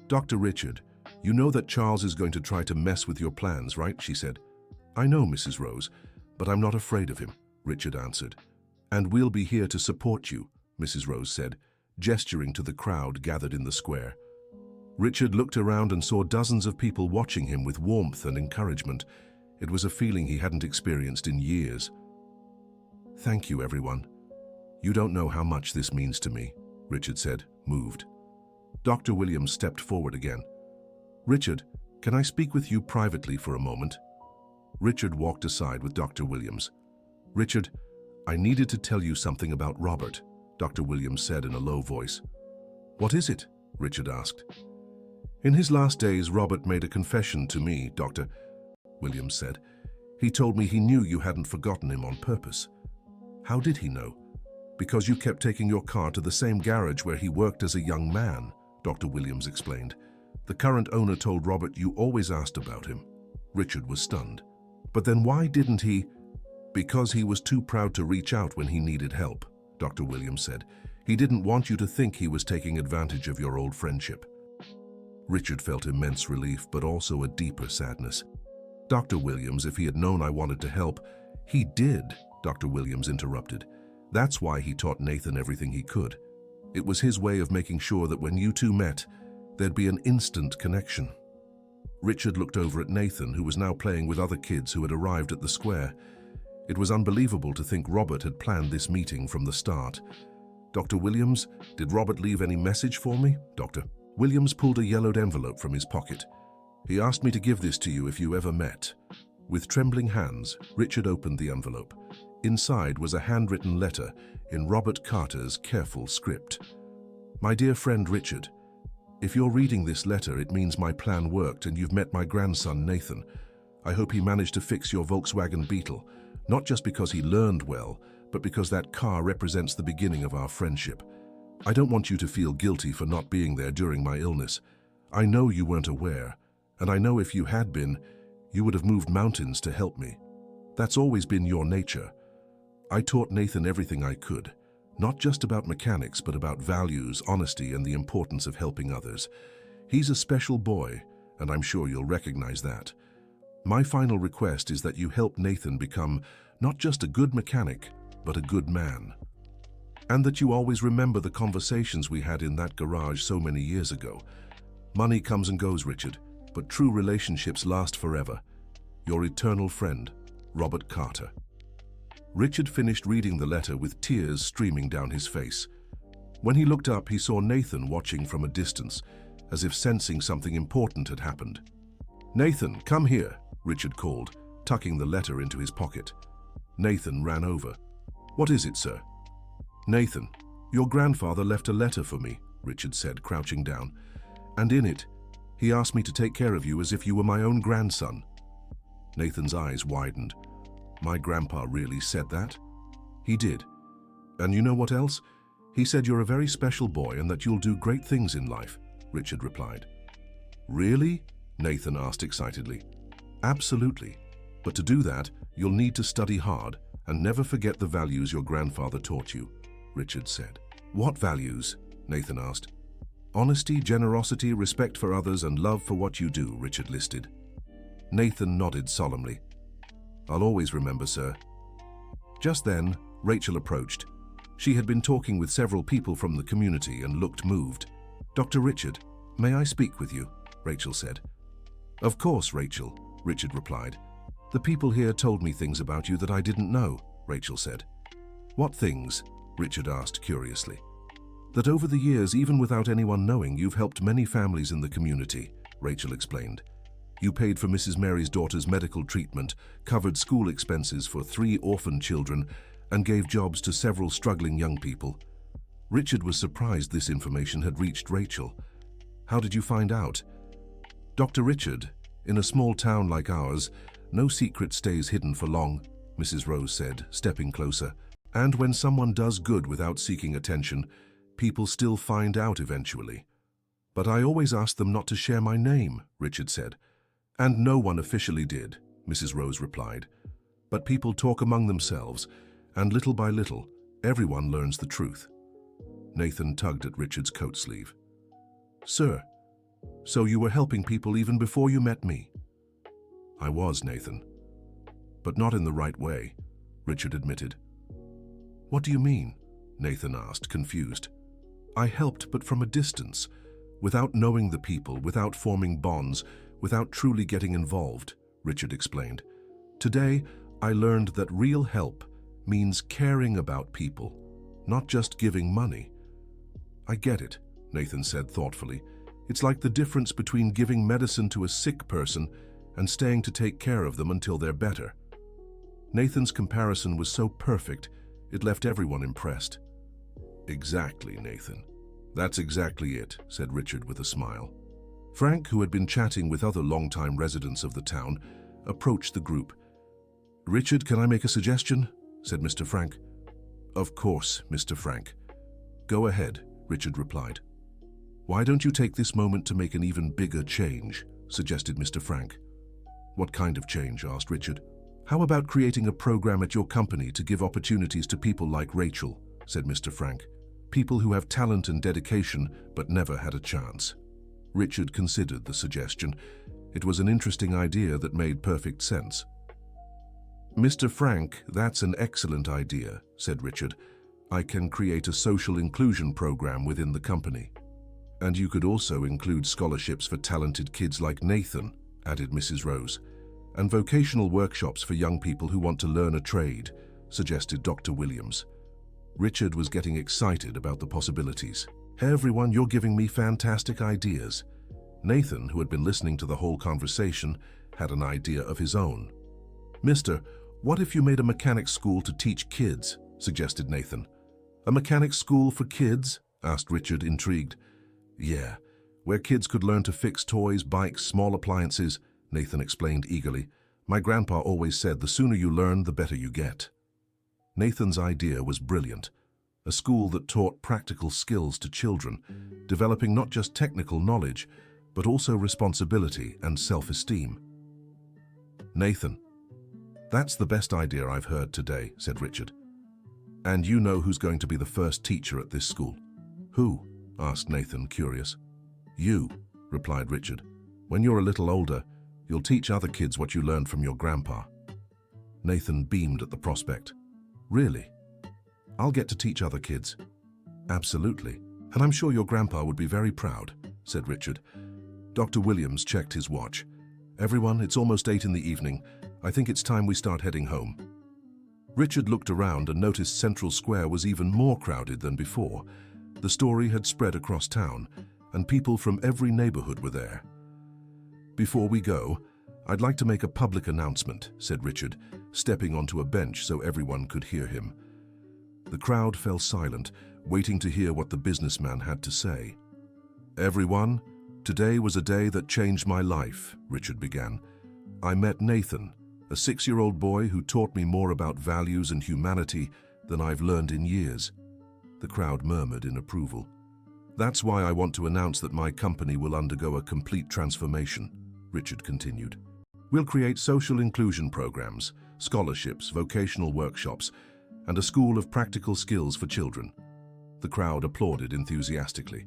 Dr. Richard, you know that Charles is going to try to mess with your plans, right? She said. I know, Mrs. Rose, but I'm not afraid of him, Richard answered. And we'll be here to support you, Mrs. Rose said, gesturing to the crowd gathered in the square. Richard looked around and saw dozens of people watching him with warmth and encouragement. It was a feeling he hadn't experienced in years. Thank you, everyone. You don't know how much this means to me, Richard said, moved. Dr. Williams stepped forward again. Richard, can I speak with you privately for a moment? Richard walked aside with Dr. Williams. Richard, I needed to tell you something about Robert, Dr. Williams said in a low voice. What is it? Richard asked. In his last days, Robert made a confession to me, Dr. Williams said. He told me he knew you hadn't forgotten him on purpose. How did he know? Because you kept taking your car to the same garage where he worked as a young man, Dr. Williams explained. "The current owner told Robert you always asked about him." Richard was stunned. "But then why didn't he?" "Because he was too proud to reach out when he needed help," Dr. Williams said. "He didn't want you to think he was taking advantage of your old friendship." Richard felt immense relief, but also a deeper sadness. "Dr. Williams, if he had known I wanted to help—" "He did," Dr. Williams interrupted. "That's why he taught Nathan everything he could. It was his way of making sure that when you two met, there'd be an instant connection." Richard looked over at Nathan, who was now playing with other kids who had arrived at the square. It was unbelievable to think Robert had planned this meeting from the start. "Dr. Williams, did Robert leave any message for me?" Dr. Williams pulled a yellowed envelope from his pocket. "He asked me to give this to you if you ever met." With trembling hands, Richard opened the envelope. Inside was a handwritten letter in Robert Carter's careful script. "My dear friend Richard, if you're reading this letter, it means my plan worked and you've met my grandson Nathan. I hope he managed to fix your Volkswagen Beetle, not just because he learned well, but because that car represents the beginning of our friendship. I don't want you to feel guilty for not being there during my illness. I know you weren't aware, and I know if you had been, you would have moved mountains to help me. That's always been your nature. I taught Nathan everything I could, not just about mechanics, but about values, honesty, and the importance of helping others. He's a special boy, and I'm sure you'll recognize that. My final request is that you help Nathan become not just a good mechanic, but a good man. And that you always remember the conversations we had in that garage so many years ago. Money comes and goes, Richard, but true relationships last forever. Your eternal friend, Robert Carter." Richard finished reading the letter with tears streaming down his face. When he looked up, he saw Nathan watching from a distance, as if sensing something important had happened. "Nathan, come here," Richard called, tucking the letter into his pocket. Nathan ran over. "What is it, sir?" "Nathan, your grandfather left a letter for me," Richard said, crouching down. "And in it, he asked me to take care of you as if you were my own grandson." Nathan's eyes widened. "My grandpa really said that?" "He did. And you know what else? He said you're a very special boy and that you'll do great things in life," Richard replied. "Really?" Nathan asked excitedly. "Absolutely. But to do that, you'll need to study hard and never forget the values your grandfather taught you," Richard said. "What values?" Nathan asked. "Honesty, generosity, respect for others, and love for what you do," Richard listed. Nathan nodded solemnly. "I'll always remember, sir." Just then, Rachel approached. She had been talking with several people from the community and looked moved. "Dr. Richard, may I speak with you?" Rachel said. "Of course, Rachel," Richard replied. "The people here told me things about you that I didn't know," Rachel said. "What things?" Richard asked curiously. "That over the years, even without anyone knowing, you've helped many families in the community," Rachel explained. "You paid for Mrs. Mary's daughter's medical treatment, covered school expenses for 3 orphan children, and gave jobs to several struggling young people." Richard was surprised this information had reached Rachel. "How did you find out?" "Dr. Richard, in a small town like ours, no secret stays hidden for long," Mrs. Rose said, stepping closer. "And when someone does good without seeking attention, people still find out eventually." "But I always asked them not to share my name," Richard said. "And no one officially did," Mrs. Rose replied. "But people talk among themselves, and little by little, everyone learns the truth." Nathan tugged at Richard's coat sleeve. "Sir, so you were helping people even before you met me?" "I was, Nathan. But not in the right way," Richard admitted. "What do you mean?" Nathan asked, confused. "I helped, but from a distance, without knowing the people, without forming bonds, without truly getting involved," Richard explained. "Today, I learned that real help means caring about people, not just giving money." "I get it," Nathan said thoughtfully. "It's like the difference between giving medicine to a sick person and staying to take care of them until they're better." Nathan's comparison was so perfect, it left everyone impressed. "Exactly, Nathan. That's exactly it," said Richard with a smile. Frank, who had been chatting with other longtime residents of the town, approached the group. "Richard, can I make a suggestion?" said Mr. Frank. "Of course, Mr. Frank. Go ahead," Richard replied. Why don't you take this moment to make an even bigger change, suggested Mr. Frank. What kind of change, asked Richard. How about creating a program at your company to give opportunities to people like Rachel, said Mr. Frank. People who have talent and dedication but never had a chance. Richard considered the suggestion. It was an interesting idea that made perfect sense. Mr. Frank, that's an excellent idea, said Richard. I can create a social inclusion program within the company. And you could also include scholarships for talented kids like Nathan, added Mrs. Rose, and vocational workshops for young people who want to learn a trade, suggested Dr. Williams. Richard was getting excited about the possibilities. Hey everyone, you're giving me fantastic ideas. Nathan, who had been listening to the whole conversation, had an idea of his own. Mister, what if you made a mechanics school to teach kids, suggested Nathan. A mechanics school for kids? Asked Richard, intrigued. Yeah, where kids could learn to fix toys, bikes, small appliances, Nathan explained eagerly. My grandpa always said the sooner you learn, the better you get. Nathan's idea was brilliant. A school that taught practical skills to children, developing not just technical knowledge, but also responsibility and self-esteem. Nathan, that's the best idea I've heard today, said Richard. And you know who's going to be the first teacher at this school? Who? Asked Nathan, curious. You, replied Richard. When you're a little older, you'll teach other kids what you learned from your grandpa. Nathan beamed at the prospect. Really? I'll get to teach other kids. Absolutely, and I'm sure your grandpa would be very proud, said Richard. Dr. Williams checked his watch. Everyone, it's almost 8 in the evening. I think it's time we start heading home. Richard looked around and noticed Central Square was even more crowded than before. The story had spread across town, and people from every neighborhood were there. Before we go, I'd like to make a public announcement, said Richard, stepping onto a bench so everyone could hear him. The crowd fell silent, waiting to hear what the businessman had to say. Everyone, today was a day that changed my life, Richard began. I met Nathan, a 6-year-old boy who taught me more about values and humanity than I've learned in years. The crowd murmured in approval. That's why I want to announce that my company will undergo a complete transformation, Richard continued. We'll create social inclusion programs, scholarships, vocational workshops, and a school of practical skills for children. The crowd applauded enthusiastically.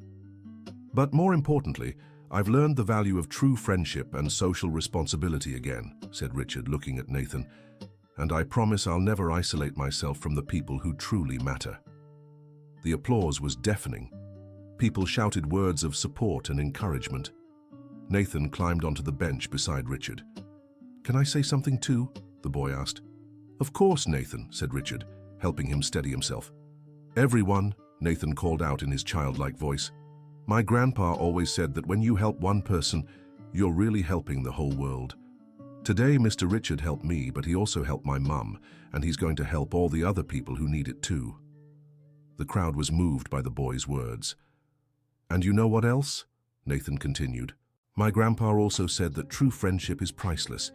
But more importantly, I've learned the value of true friendship and social responsibility again, said Richard, looking at Nathan, and I promise I'll never isolate myself from the people who truly matter. The applause was deafening. People shouted words of support and encouragement. Nathan climbed onto the bench beside Richard. Can I say something too? The boy asked. Of course, Nathan, said Richard, helping him steady himself. Everyone, Nathan called out in his childlike voice. My grandpa always said that when you help one person, you're really helping the whole world. Today, Mr. Richard helped me, but he also helped my mum, and he's going to help all the other people who need it too. The crowd was moved by the boy's words. And you know what else? Nathan continued. My grandpa also said that true friendship is priceless.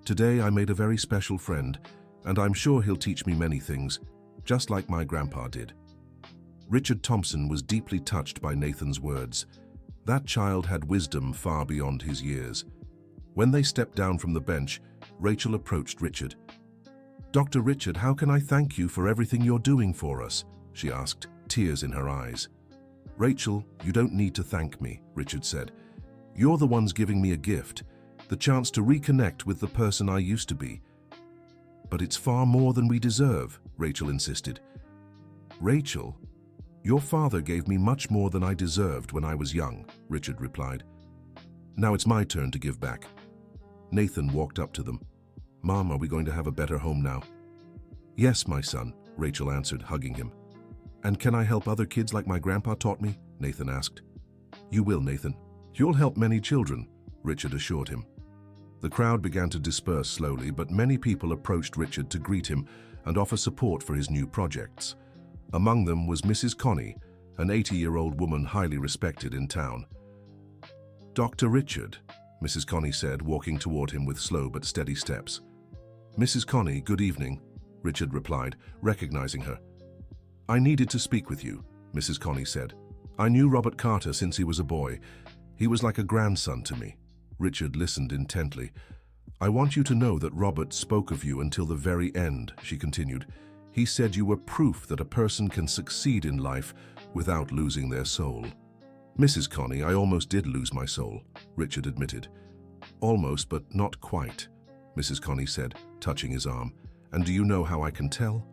Today I made a very special friend, and I'm sure he'll teach me many things, just like my grandpa did. Richard Thompson was deeply touched by Nathan's words. That child had wisdom far beyond his years. When they stepped down from the bench, Rachel approached Richard. Dr. Richard, how can I thank you for everything you're doing for us? She asked, tears in her eyes. Rachel, you don't need to thank me, Richard said. You're the ones giving me a gift, the chance to reconnect with the person I used to be. But it's far more than we deserve, Rachel insisted. Rachel, your father gave me much more than I deserved when I was young, Richard replied. Now it's my turn to give back. Nathan walked up to them. Mom, are we going to have a better home now? Yes, my son, Rachel answered, hugging him. And can I help other kids like my grandpa taught me? Nathan asked. You will, Nathan. You'll help many children, Richard assured him. The crowd began to disperse slowly, but many people approached Richard to greet him and offer support for his new projects. Among them was Mrs. Connie, an 80-year-old woman highly respected in town. Dr. Richard, Mrs. Connie said, walking toward him with slow but steady steps. Mrs. Connie, good evening, Richard replied, recognizing her. I needed to speak with you, Mrs. Connie said. I knew Robert Carter since he was a boy. He was like a grandson to me. Richard listened intently. I want you to know that Robert spoke of you until the very end, she continued. He said you were proof that a person can succeed in life without losing their soul. Mrs. Connie, I almost did lose my soul, Richard admitted. Almost, but not quite, Mrs. Connie said, touching his arm. And do you know how I can tell?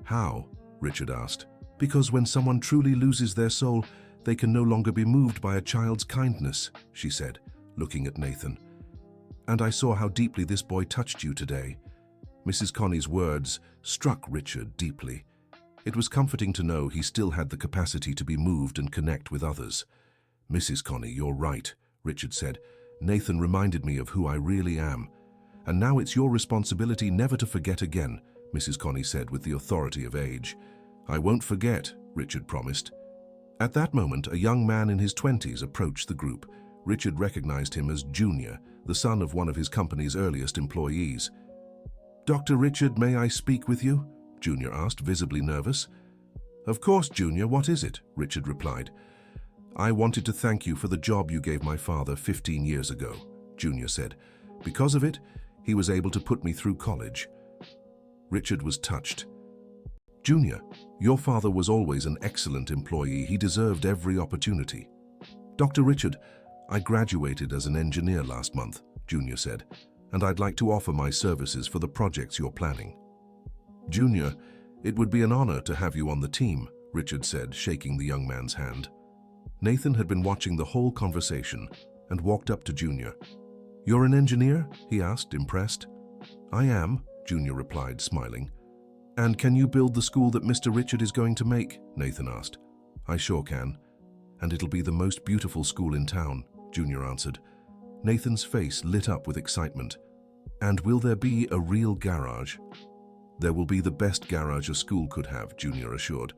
How? Richard asked. Because when someone truly loses their soul, they can no longer be moved by a child's kindness, she said, looking at Nathan. And I saw how deeply this boy touched you today. Mrs. Connie's words struck Richard deeply. It was comforting to know he still had the capacity to be moved and connect with others. Mrs. Connie, you're right, Richard said. Nathan reminded me of who I really am. And now it's your responsibility never to forget again, Mrs. Connie said with the authority of age. I won't forget, Richard promised. At that moment, a young man in his 20s approached the group. Richard recognized him as Junior, the son of one of his company's earliest employees. Dr. Richard, may I speak with you? Junior asked, visibly nervous. Of course, Junior, what is it? Richard replied. I wanted to thank you for the job you gave my father 15 years ago, Junior said. Because of it, he was able to put me through college. Richard was touched. Junior, your father was always an excellent employee. He deserved every opportunity. Dr. Richard, I graduated as an engineer last month, Junior said, and I'd like to offer my services for the projects you're planning. Junior, it would be an honor to have you on the team, Richard said, shaking the young man's hand. Nathan had been watching the whole conversation and walked up to Junior. You're an engineer? He asked, impressed. I am, Junior replied, smiling. And can you build the school that Mr. Richard is going to make? Nathan asked. I sure can. And it'll be the most beautiful school in town, Junior answered. Nathan's face lit up with excitement. And will there be a real garage? There will be the best garage a school could have, Junior assured.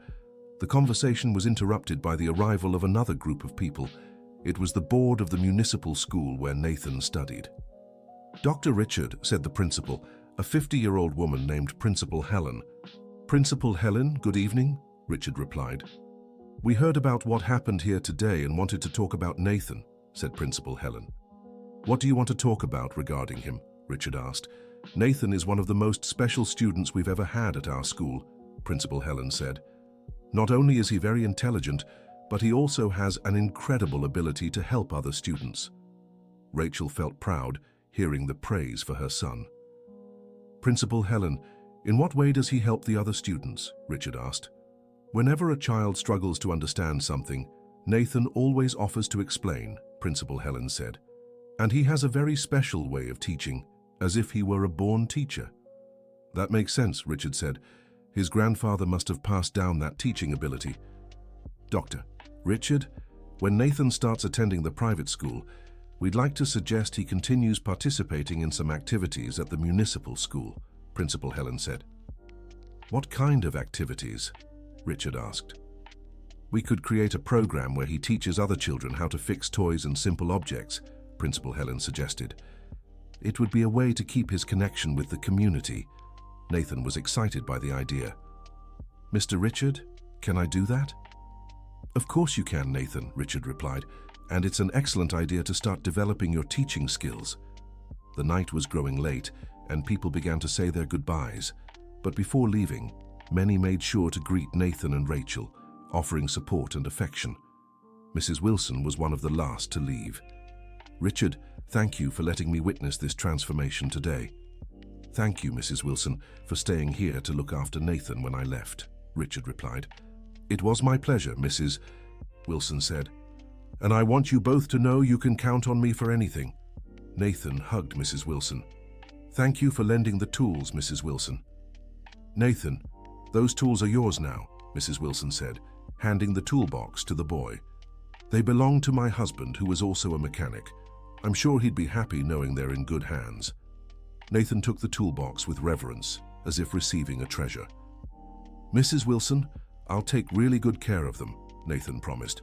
The conversation was interrupted by the arrival of another group of people. It was the board of the municipal school where Nathan studied. Dr. Richard, said the principal, a 50-year-old woman named Principal Helen. Principal Helen, good evening, Richard replied. We heard about what happened here today and wanted to talk about Nathan, said Principal Helen. What do you want to talk about regarding him? Richard asked. Nathan is one of the most special students we've ever had at our school, Principal Helen said. Not only is he very intelligent, but he also has an incredible ability to help other students. Rachel felt proud hearing the praise for her son. Principal Helen, in what way does he help the other students? Richard asked. Whenever a child struggles to understand something, Nathan always offers to explain, Principal Helen said. And he has a very special way of teaching, as if he were a born teacher. That makes sense, Richard said. His grandfather must have passed down that teaching ability. Doctor, Richard, when Nathan starts attending the private school, we'd like to suggest he continues participating in some activities at the municipal school, Principal Helen said. What kind of activities? Richard asked. We could create a program where he teaches other children how to fix toys and simple objects, Principal Helen suggested. It would be a way to keep his connection with the community. Nathan was excited by the idea. Mr. Richard, can I do that? Of course you can, Nathan, Richard replied, and it's an excellent idea to start developing your teaching skills. The night was growing late, and people began to say their goodbyes. But before leaving, many made sure to greet Nathan and Rachel, offering support and affection. Mrs. Wilson was one of the last to leave. Richard, thank you for letting me witness this transformation today. Thank you, Mrs. Wilson, for staying here to look after Nathan when I left, Richard replied. It was my pleasure, Mrs. Wilson said. And I want you both to know you can count on me for anything. Nathan hugged Mrs. Wilson. Thank you for lending the tools, Mrs. Wilson. Nathan, those tools are yours now, Mrs. Wilson said, handing the toolbox to the boy. They belong to my husband, who is also a mechanic. I'm sure he'd be happy knowing they're in good hands. Nathan took the toolbox with reverence, as if receiving a treasure. Mrs. Wilson, I'll take really good care of them, Nathan promised.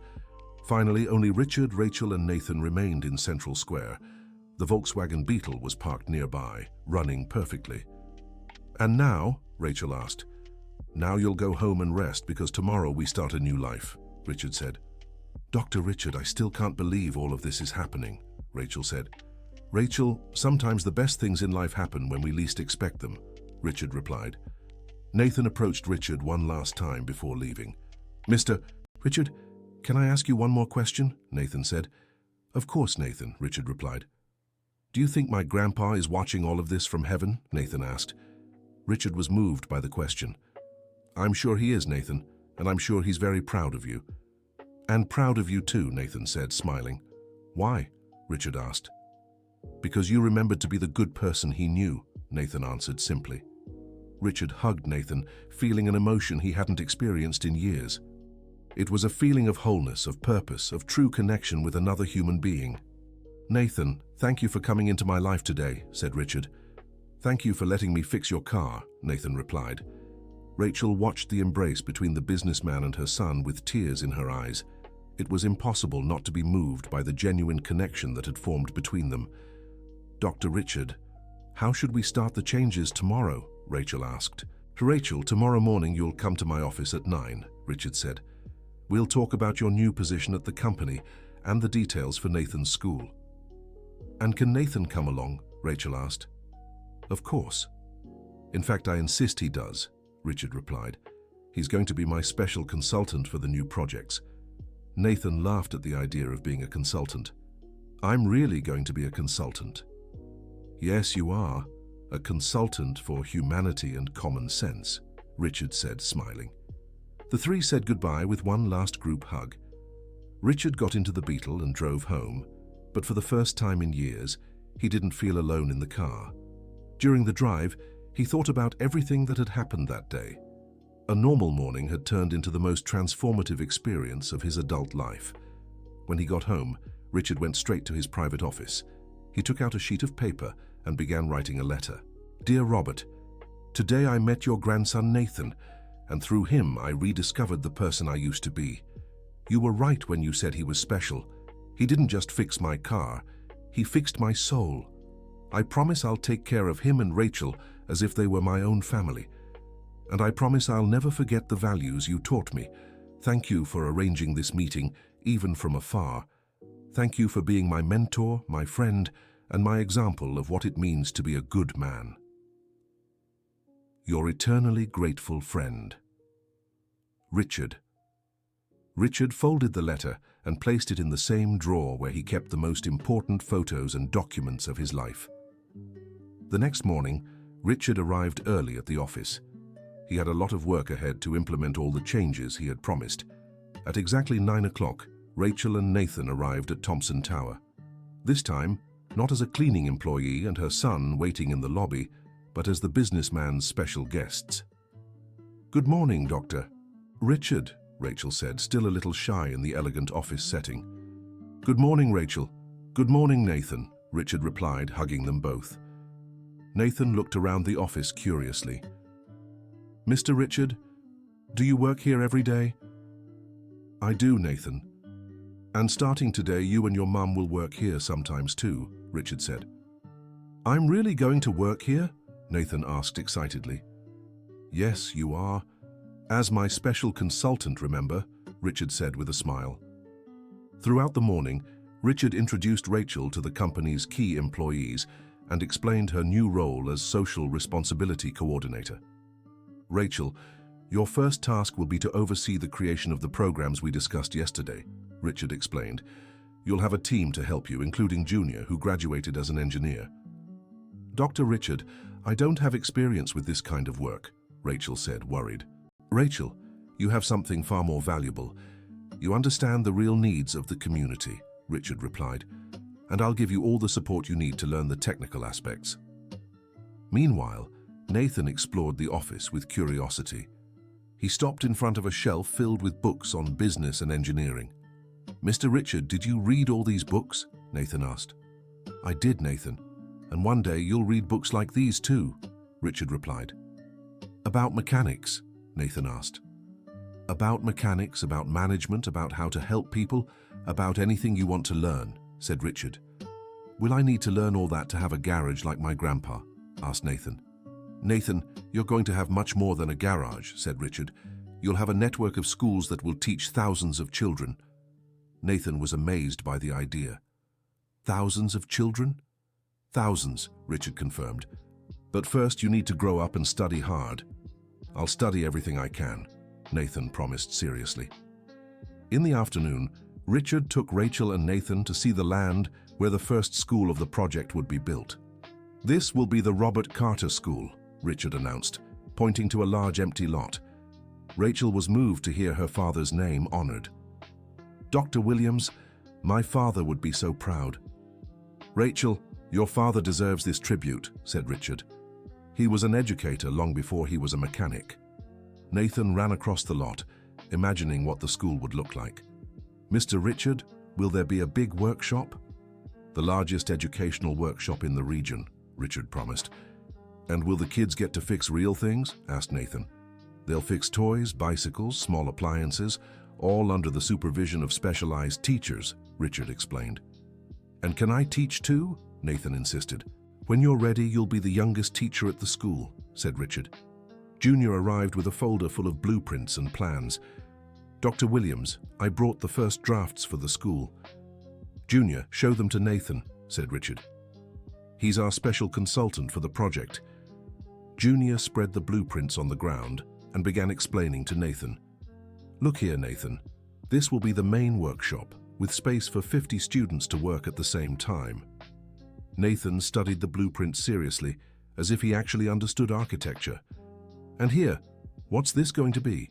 Finally, only Richard, Rachel, and Nathan remained in Central Square. The Volkswagen Beetle was parked nearby, running perfectly. And now, Rachel asked. Now you'll go home and rest because tomorrow we start a new life, Richard said. Dr. Richard, I still can't believe all of this is happening, Rachel said. Rachel, sometimes the best things in life happen when we least expect them, Richard replied. Nathan approached Richard one last time before leaving. Mr. Richard, can I ask you one more question? Nathan said. Of course, Nathan, Richard replied. Do you think my grandpa is watching all of this from heaven? Nathan asked. Richard was moved by the question. I'm sure he is, Nathan, and I'm sure he's very proud of you. And proud of you too, Nathan said, smiling. Why? Richard asked. Because you remembered to be the good person he knew, Nathan answered simply. Richard hugged Nathan, feeling an emotion he hadn't experienced in years. It was a feeling of wholeness, of purpose, of true connection with another human being. Nathan, thank you for coming into my life today, said Richard. Thank you for letting me fix your car, Nathan replied. Rachel watched the embrace between the businessman and her son with tears in her eyes. It was impossible not to be moved by the genuine connection that had formed between them. Dr. Richard, how should we start the changes tomorrow? Rachel asked. Rachel, tomorrow morning you'll come to my office at 9, Richard said. We'll talk about your new position at the company and the details for Nathan's school. And can Nathan come along? Rachel asked. Of course. In fact, I insist he does, Richard replied. He's going to be my special consultant for the new projects. Nathan laughed at the idea of being a consultant. I'm really going to be a consultant. Yes, you are. A consultant for humanity and common sense, Richard said, smiling. The three said goodbye with one last group hug. Richard got into the Beetle and drove home, but for the first time in years, he didn't feel alone in the car. During the drive, he thought about everything that had happened that day. A normal morning had turned into the most transformative experience of his adult life. When he got home, Richard went straight to his private office. He took out a sheet of paper and began writing a letter. Dear Robert, today I met your grandson Nathan, and through him I rediscovered the person I used to be. You were right when you said he was special. He didn't just fix my car, he fixed my soul. I promise I'll take care of him and Rachel as if they were my own family. And I promise I'll never forget the values you taught me. Thank you for arranging this meeting, even from afar. Thank you for being my mentor, my friend, and my example of what it means to be a good man. Your eternally grateful friend. Richard. Richard folded the letter and placed it in the same drawer where he kept the most important photos and documents of his life. The next morning, Richard arrived early at the office. He had a lot of work ahead to implement all the changes he had promised. At exactly 9 o'clock, Rachel and Nathan arrived at Thompson Tower. This time, not as a cleaning employee and her son waiting in the lobby, but as the businessman's special guests. Good morning, Doctor. Richard, Rachel said, still a little shy in the elegant office setting. Good morning, Rachel. Good morning, Nathan, Richard replied, hugging them both. Nathan looked around the office curiously. Mr. Richard, do you work here every day? I do, Nathan. And starting today, you and your mum will work here sometimes too, Richard said. I'm really going to work here? Nathan asked excitedly. Yes, you are. As my special consultant, remember, Richard said with a smile. Throughout the morning, Richard introduced Rachel to the company's key employees and explained her new role as Social Responsibility Coordinator. Rachel, your first task will be to oversee the creation of the programs we discussed yesterday, Richard explained. You'll have a team to help you, including Junior, who graduated as an engineer. Dr. Richard, I don't have experience with this kind of work, Rachel said, worried. Rachel, you have something far more valuable. You understand the real needs of the community, Richard replied, and I'll give you all the support you need to learn the technical aspects. Meanwhile, Nathan explored the office with curiosity. He stopped in front of a shelf filled with books on business and engineering. Mr. Richard, did you read all these books? Nathan asked. I did, Nathan, and one day you'll read books like these too, Richard replied. About mechanics? Nathan asked. About mechanics, about management, about how to help people, about anything you want to learn, said Richard. Will I need to learn all that to have a garage like my grandpa? Asked Nathan. Nathan, you're going to have much more than a garage, said Richard. You'll have a network of schools that will teach thousands of children. Nathan was amazed by the idea. Thousands of children? Thousands, Richard confirmed. But first you need to grow up and study hard. I'll study everything I can, Nathan promised seriously. In the afternoon, Richard took Rachel and Nathan to see the land where the first school of the project would be built. This will be the Robert Carter School, Richard announced, pointing to a large empty lot. Rachel was moved to hear her father's name honored. Dr. Williams, my father would be so proud. Rachel, your father deserves this tribute, said Richard. He was an educator long before he was a mechanic. Nathan ran across the lot, imagining what the school would look like. Mr. Richard, will there be a big workshop? The largest educational workshop in the region, Richard promised. And will the kids get to fix real things? Asked Nathan. They'll fix toys, bicycles, small appliances, all under the supervision of specialized teachers, Richard explained. And can I teach too? Nathan insisted. When you're ready, you'll be the youngest teacher at the school, said Richard. Junior arrived with a folder full of blueprints and plans. Dr. Williams, I brought the first drafts for the school. Junior, show them to Nathan, said Richard. He's our special consultant for the project. Junior spread the blueprints on the ground and began explaining to Nathan. Look here, Nathan. This will be the main workshop, with space for 50 students to work at the same time. Nathan studied the blueprint seriously, as if he actually understood architecture. And here, what's this going to be?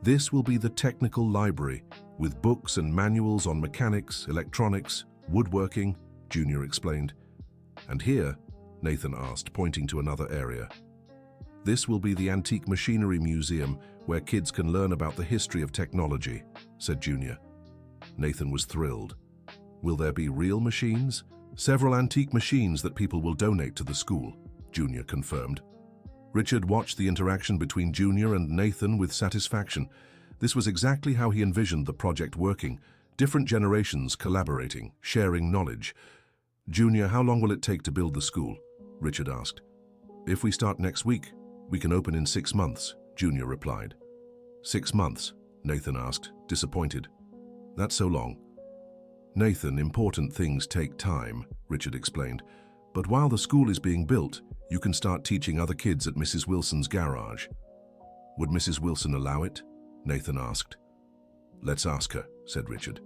This will be the technical library, with books and manuals on mechanics, electronics, woodworking, Junior explained. And here, Nathan asked, pointing to another area. This will be the Antique Machinery Museum, where kids can learn about the history of technology, said Junior. Nathan was thrilled. Will there be real machines? Several antique machines that people will donate to the school, Junior confirmed. Richard watched the interaction between Junior and Nathan with satisfaction. This was exactly how he envisioned the project working, different generations collaborating, sharing knowledge. Junior, how long will it take to build the school? Richard asked. If we start next week, we can open in 6 months, Junior replied. 6 months? Nathan asked, disappointed. That's so long. Nathan, important things take time, Richard explained. But while the school is being built, you can start teaching other kids at Mrs. Wilson's garage. Would Mrs. Wilson allow it? Nathan asked. Let's ask her, said Richard.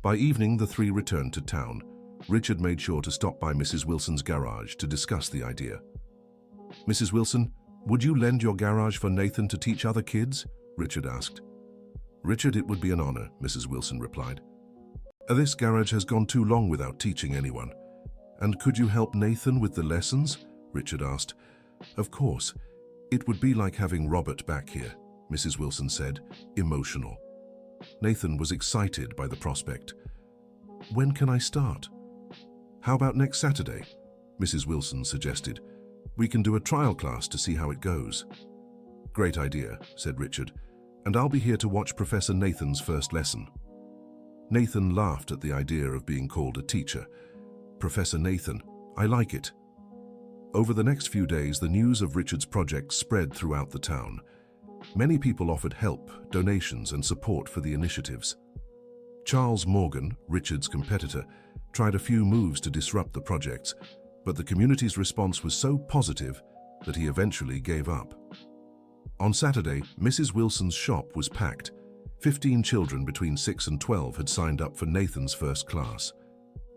By evening, the three returned to town. Richard made sure to stop by Mrs. Wilson's garage to discuss the idea. Mrs. Wilson, would you lend your garage for Nathan to teach other kids? Richard asked. Richard, it would be an honor, Mrs. Wilson replied. This garage has gone too long without teaching anyone. And could you help Nathan with the lessons? Richard asked. Of course. It would be like having Robert back here, Mrs. Wilson said, emotional. Nathan was excited by the prospect. When can I start? How about next Saturday? Mrs. Wilson suggested. We can do a trial class to see how it goes. Great idea, said Richard, and I'll be here to watch Professor Nathan's first lesson. Nathan laughed at the idea of being called a teacher. Professor Nathan, I like it. Over the next few days, the news of Richard's project spread throughout the town. Many people offered help, donations, and support for the initiatives. Charles Morgan, Richard's competitor, tried a few moves to disrupt the projects, but the community's response was so positive that he eventually gave up. On Saturday, Mrs. Wilson's shop was packed. 15 children between 6 and 12 had signed up for Nathan's first class.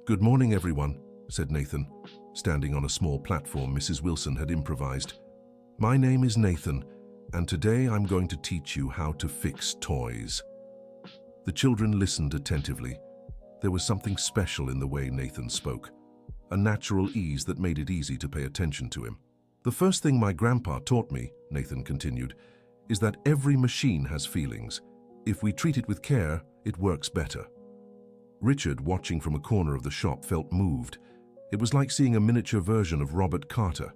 Good morning, everyone, said Nathan, standing on a small platform Mrs. Wilson had improvised. My name is Nathan, and today I'm going to teach you how to fix toys. The children listened attentively. There was something special in the way Nathan spoke, a natural ease that made it easy to pay attention to him. The first thing my grandpa taught me, Nathan continued, is that every machine has feelings. If we treat it with care, it works better. Richard, watching from a corner of the shop, felt moved. It was like seeing a miniature version of Robert Carter.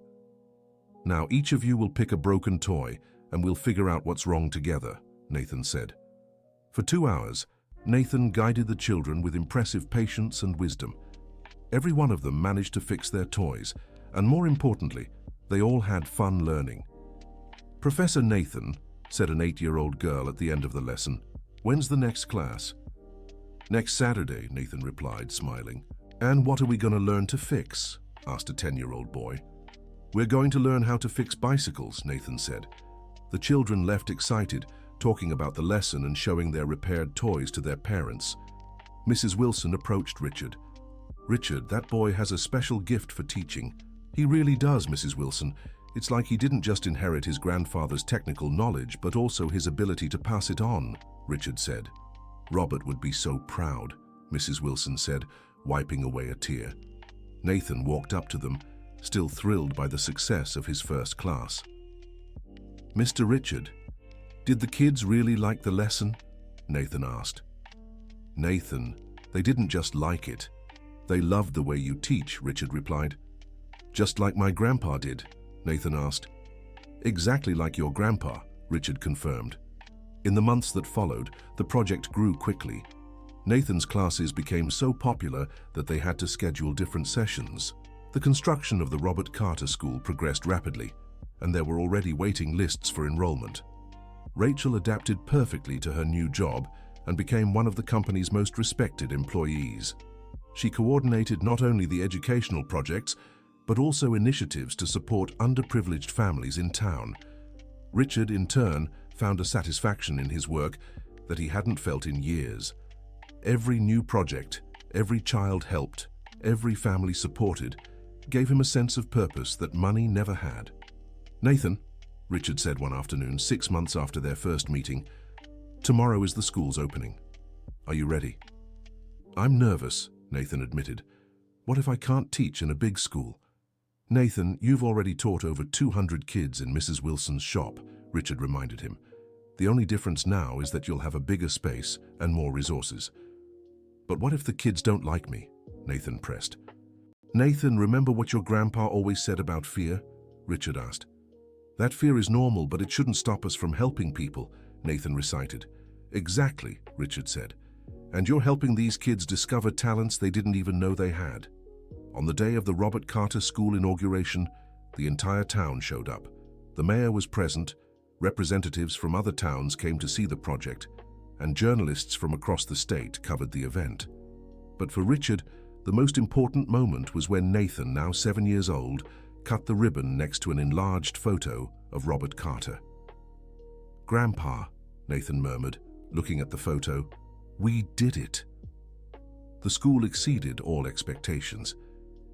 Now each of you will pick a broken toy and we'll figure out what's wrong together, Nathan said. For 2 hours, Nathan guided the children with impressive patience and wisdom. Every one of them managed to fix their toys, and more importantly, they all had fun learning. Professor Nathan, said an 8-year-old girl at the end of the lesson, when's the next class? Next Saturday, Nathan replied, smiling. And what are we going to learn to fix? Asked a 10-year-old boy. We're going to learn how to fix bicycles, Nathan said. The children left excited, talking about the lesson and showing their repaired toys to their parents. Mrs. Wilson approached Richard. Richard, that boy has a special gift for teaching. He really does, Mrs. Wilson. It's like he didn't just inherit his grandfather's technical knowledge, but also his ability to pass it on, Richard said. Robert would be so proud, Mrs. Wilson said, wiping away a tear. Nathan walked up to them, still thrilled by the success of his first class. Mr. Richard, did the kids really like the lesson? Nathan asked. Nathan, they didn't just like it. They loved the way you teach, Richard replied. Just like my grandpa did, Nathan asked. Exactly like your grandpa, Richard confirmed. In the months that followed, the project grew quickly. Nathan's classes became so popular that they had to schedule different sessions. The construction of the Robert Carter School progressed rapidly, and there were already waiting lists for enrollment. Rachel adapted perfectly to her new job and became one of the company's most respected employees. She coordinated not only the educational projects, but also initiatives to support underprivileged families in town. Richard, in turn, found a satisfaction in his work that he hadn't felt in years. Every new project, every child helped, every family supported, gave him a sense of purpose that money never had. Nathan, Richard said one afternoon, 6 months after their first meeting, tomorrow is the school's opening. Are you ready? I'm nervous, Nathan admitted. What if I can't teach in a big school? Nathan, you've already taught over 200 kids in Mrs. Wilson's shop, Richard reminded him. The only difference now is that you'll have a bigger space and more resources. But what if the kids don't like me? Nathan pressed. Nathan, remember what your grandpa always said about fear? Richard asked. That fear is normal, but it shouldn't stop us from helping people, Nathan recited. Exactly, Richard said. And you're helping these kids discover talents they didn't even know they had. On the day of the Robert Carter School inauguration, the entire town showed up. The mayor was present, representatives from other towns came to see the project, and journalists from across the state covered the event. But for Richard, the most important moment was when Nathan, now 7 years old, cut the ribbon next to an enlarged photo of Robert Carter. Grandpa, Nathan murmured, looking at the photo, we did it. The school exceeded all expectations.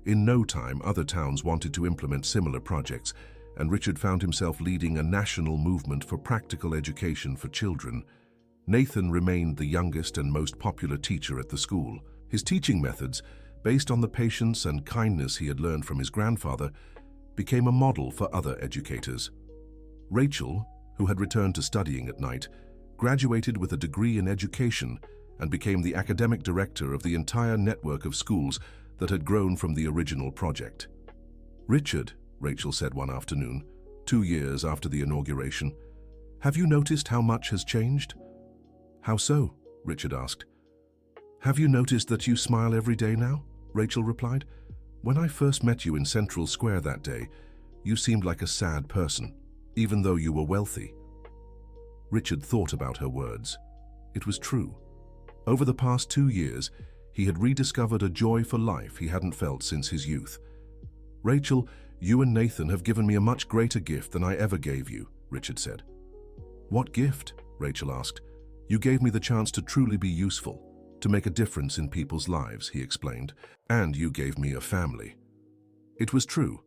In no time, other towns wanted to implement similar projects, and Richard found himself leading a national movement for practical education for children. Nathan remained the youngest and most popular teacher at the school. His teaching methods, based on the patience and kindness he had learned from his grandfather, became a model for other educators. Rachel, who had returned to studying at night, graduated with a degree in education and became the academic director of the entire network of schools that had grown from the original project. Richard, Rachel said one afternoon, 2 years after the inauguration, have you noticed how much has changed? How so? Richard asked. Have you noticed that you smile every day now? Rachel replied. When I first met you in Central Square that day, you seemed like a sad person, even though you were wealthy. Richard thought about her words. It was true. Over the past 2 years, he had rediscovered a joy for life he hadn't felt since his youth. Rachel, you and Nathan have given me a much greater gift than I ever gave you, Richard said. What gift? Rachel asked. You gave me the chance to truly be useful, to make a difference in people's lives, he explained, and you gave me a family. It was true.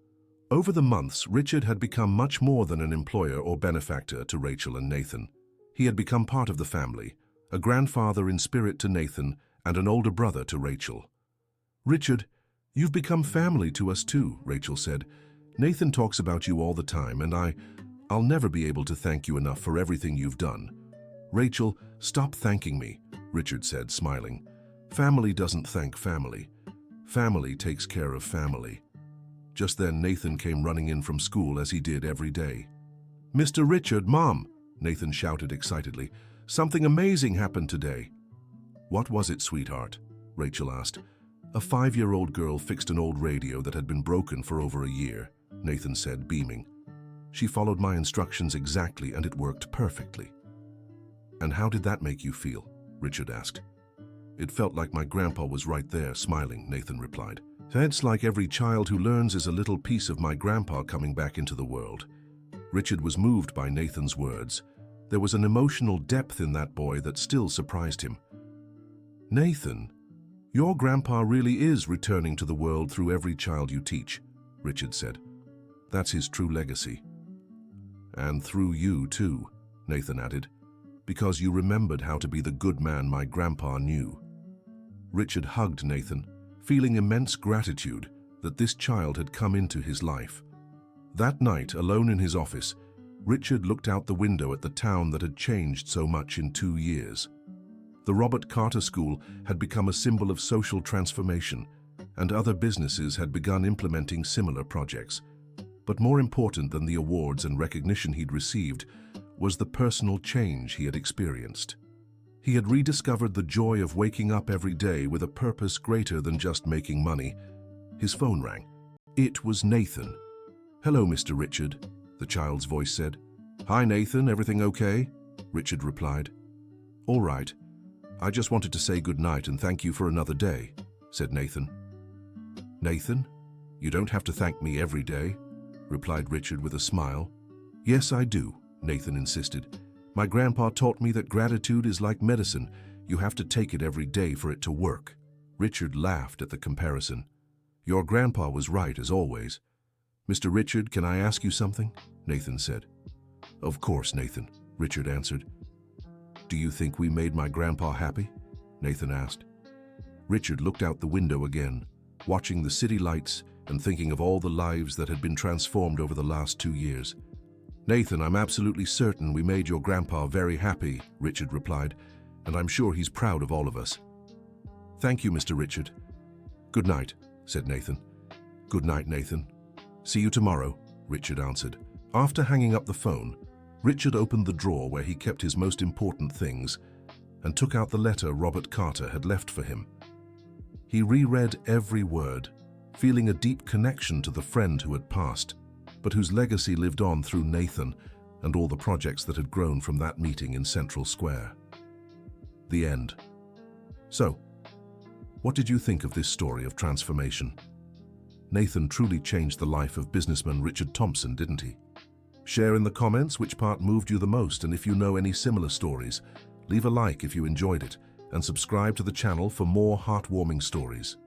Over the months, Richard had become much more than an employer or benefactor to Rachel and Nathan. He had become part of the family, a grandfather in spirit to Nathan and an older brother to Rachel. Richard, you've become family to us too, Rachel said. Nathan talks about you all the time, and I'll never be able to thank you enough for everything you've done. Rachel, stop thanking me, Richard said, smiling. Family doesn't thank family. Family takes care of family. Just then, Nathan came running in from school as he did every day. Mr. Richard, Mom, Nathan shouted excitedly. Something amazing happened today. What was it, sweetheart? Rachel asked. A 5-year-old girl fixed an old radio that had been broken for over a year, Nathan said, beaming. She followed my instructions exactly and it worked perfectly. And how did that make you feel? Richard asked. It felt like my grandpa was right there, smiling, Nathan replied. It's like every child who learns is a little piece of my grandpa coming back into the world. Richard was moved by Nathan's words. There was an emotional depth in that boy that still surprised him. Nathan, your grandpa really is returning to the world through every child you teach, Richard said. That's his true legacy. And through you too, Nathan added, because you remembered how to be the good man my grandpa knew. Richard hugged Nathan, feeling immense gratitude that this child had come into his life. That night, alone in his office, Richard looked out the window at the town that had changed so much in 2 years. The Robert Carter School had become a symbol of social transformation, and other businesses had begun implementing similar projects. But more important than the awards and recognition he'd received was the personal change he had experienced. He had rediscovered the joy of waking up every day with a purpose greater than just making money. His phone rang. It was Nathan. "Hello, Mr. Richard," the child's voice said. "Hi, Nathan, everything okay?" Richard replied. "All right. I just wanted to say good night and thank you for another day," said Nathan. "Nathan, you don't have to thank me every day," replied Richard with a smile. "Yes, I do," Nathan insisted. "My grandpa taught me that gratitude is like medicine. You have to take it every day for it to work." Richard laughed at the comparison. "Your grandpa was right, as always." "Mr. Richard, can I ask you something?" Nathan said. "Of course, Nathan," Richard answered. "Do you think we made my grandpa happy?" Nathan asked. Richard looked out the window again, watching the city lights and thinking of all the lives that had been transformed over the last 2 years. "Nathan, I'm absolutely certain we made your grandpa very happy," Richard replied, "and I'm sure he's proud of all of us." "Thank you, Mr. Richard." "Good night," said Nathan. "Good night, Nathan." "See you tomorrow," Richard answered. After hanging up the phone, Richard opened the drawer where he kept his most important things and took out the letter Robert Carter had left for him. He reread every word, feeling a deep connection to the friend who had passed, but whose legacy lived on through Nathan and all the projects that had grown from that meeting in Central Square. The end. So, what did you think of this story of transformation? Nathan truly changed the life of businessman Richard Thompson, didn't he? Share in the comments which part moved you the most, and if you know any similar stories, leave a like if you enjoyed it, and subscribe to the channel for more heartwarming stories.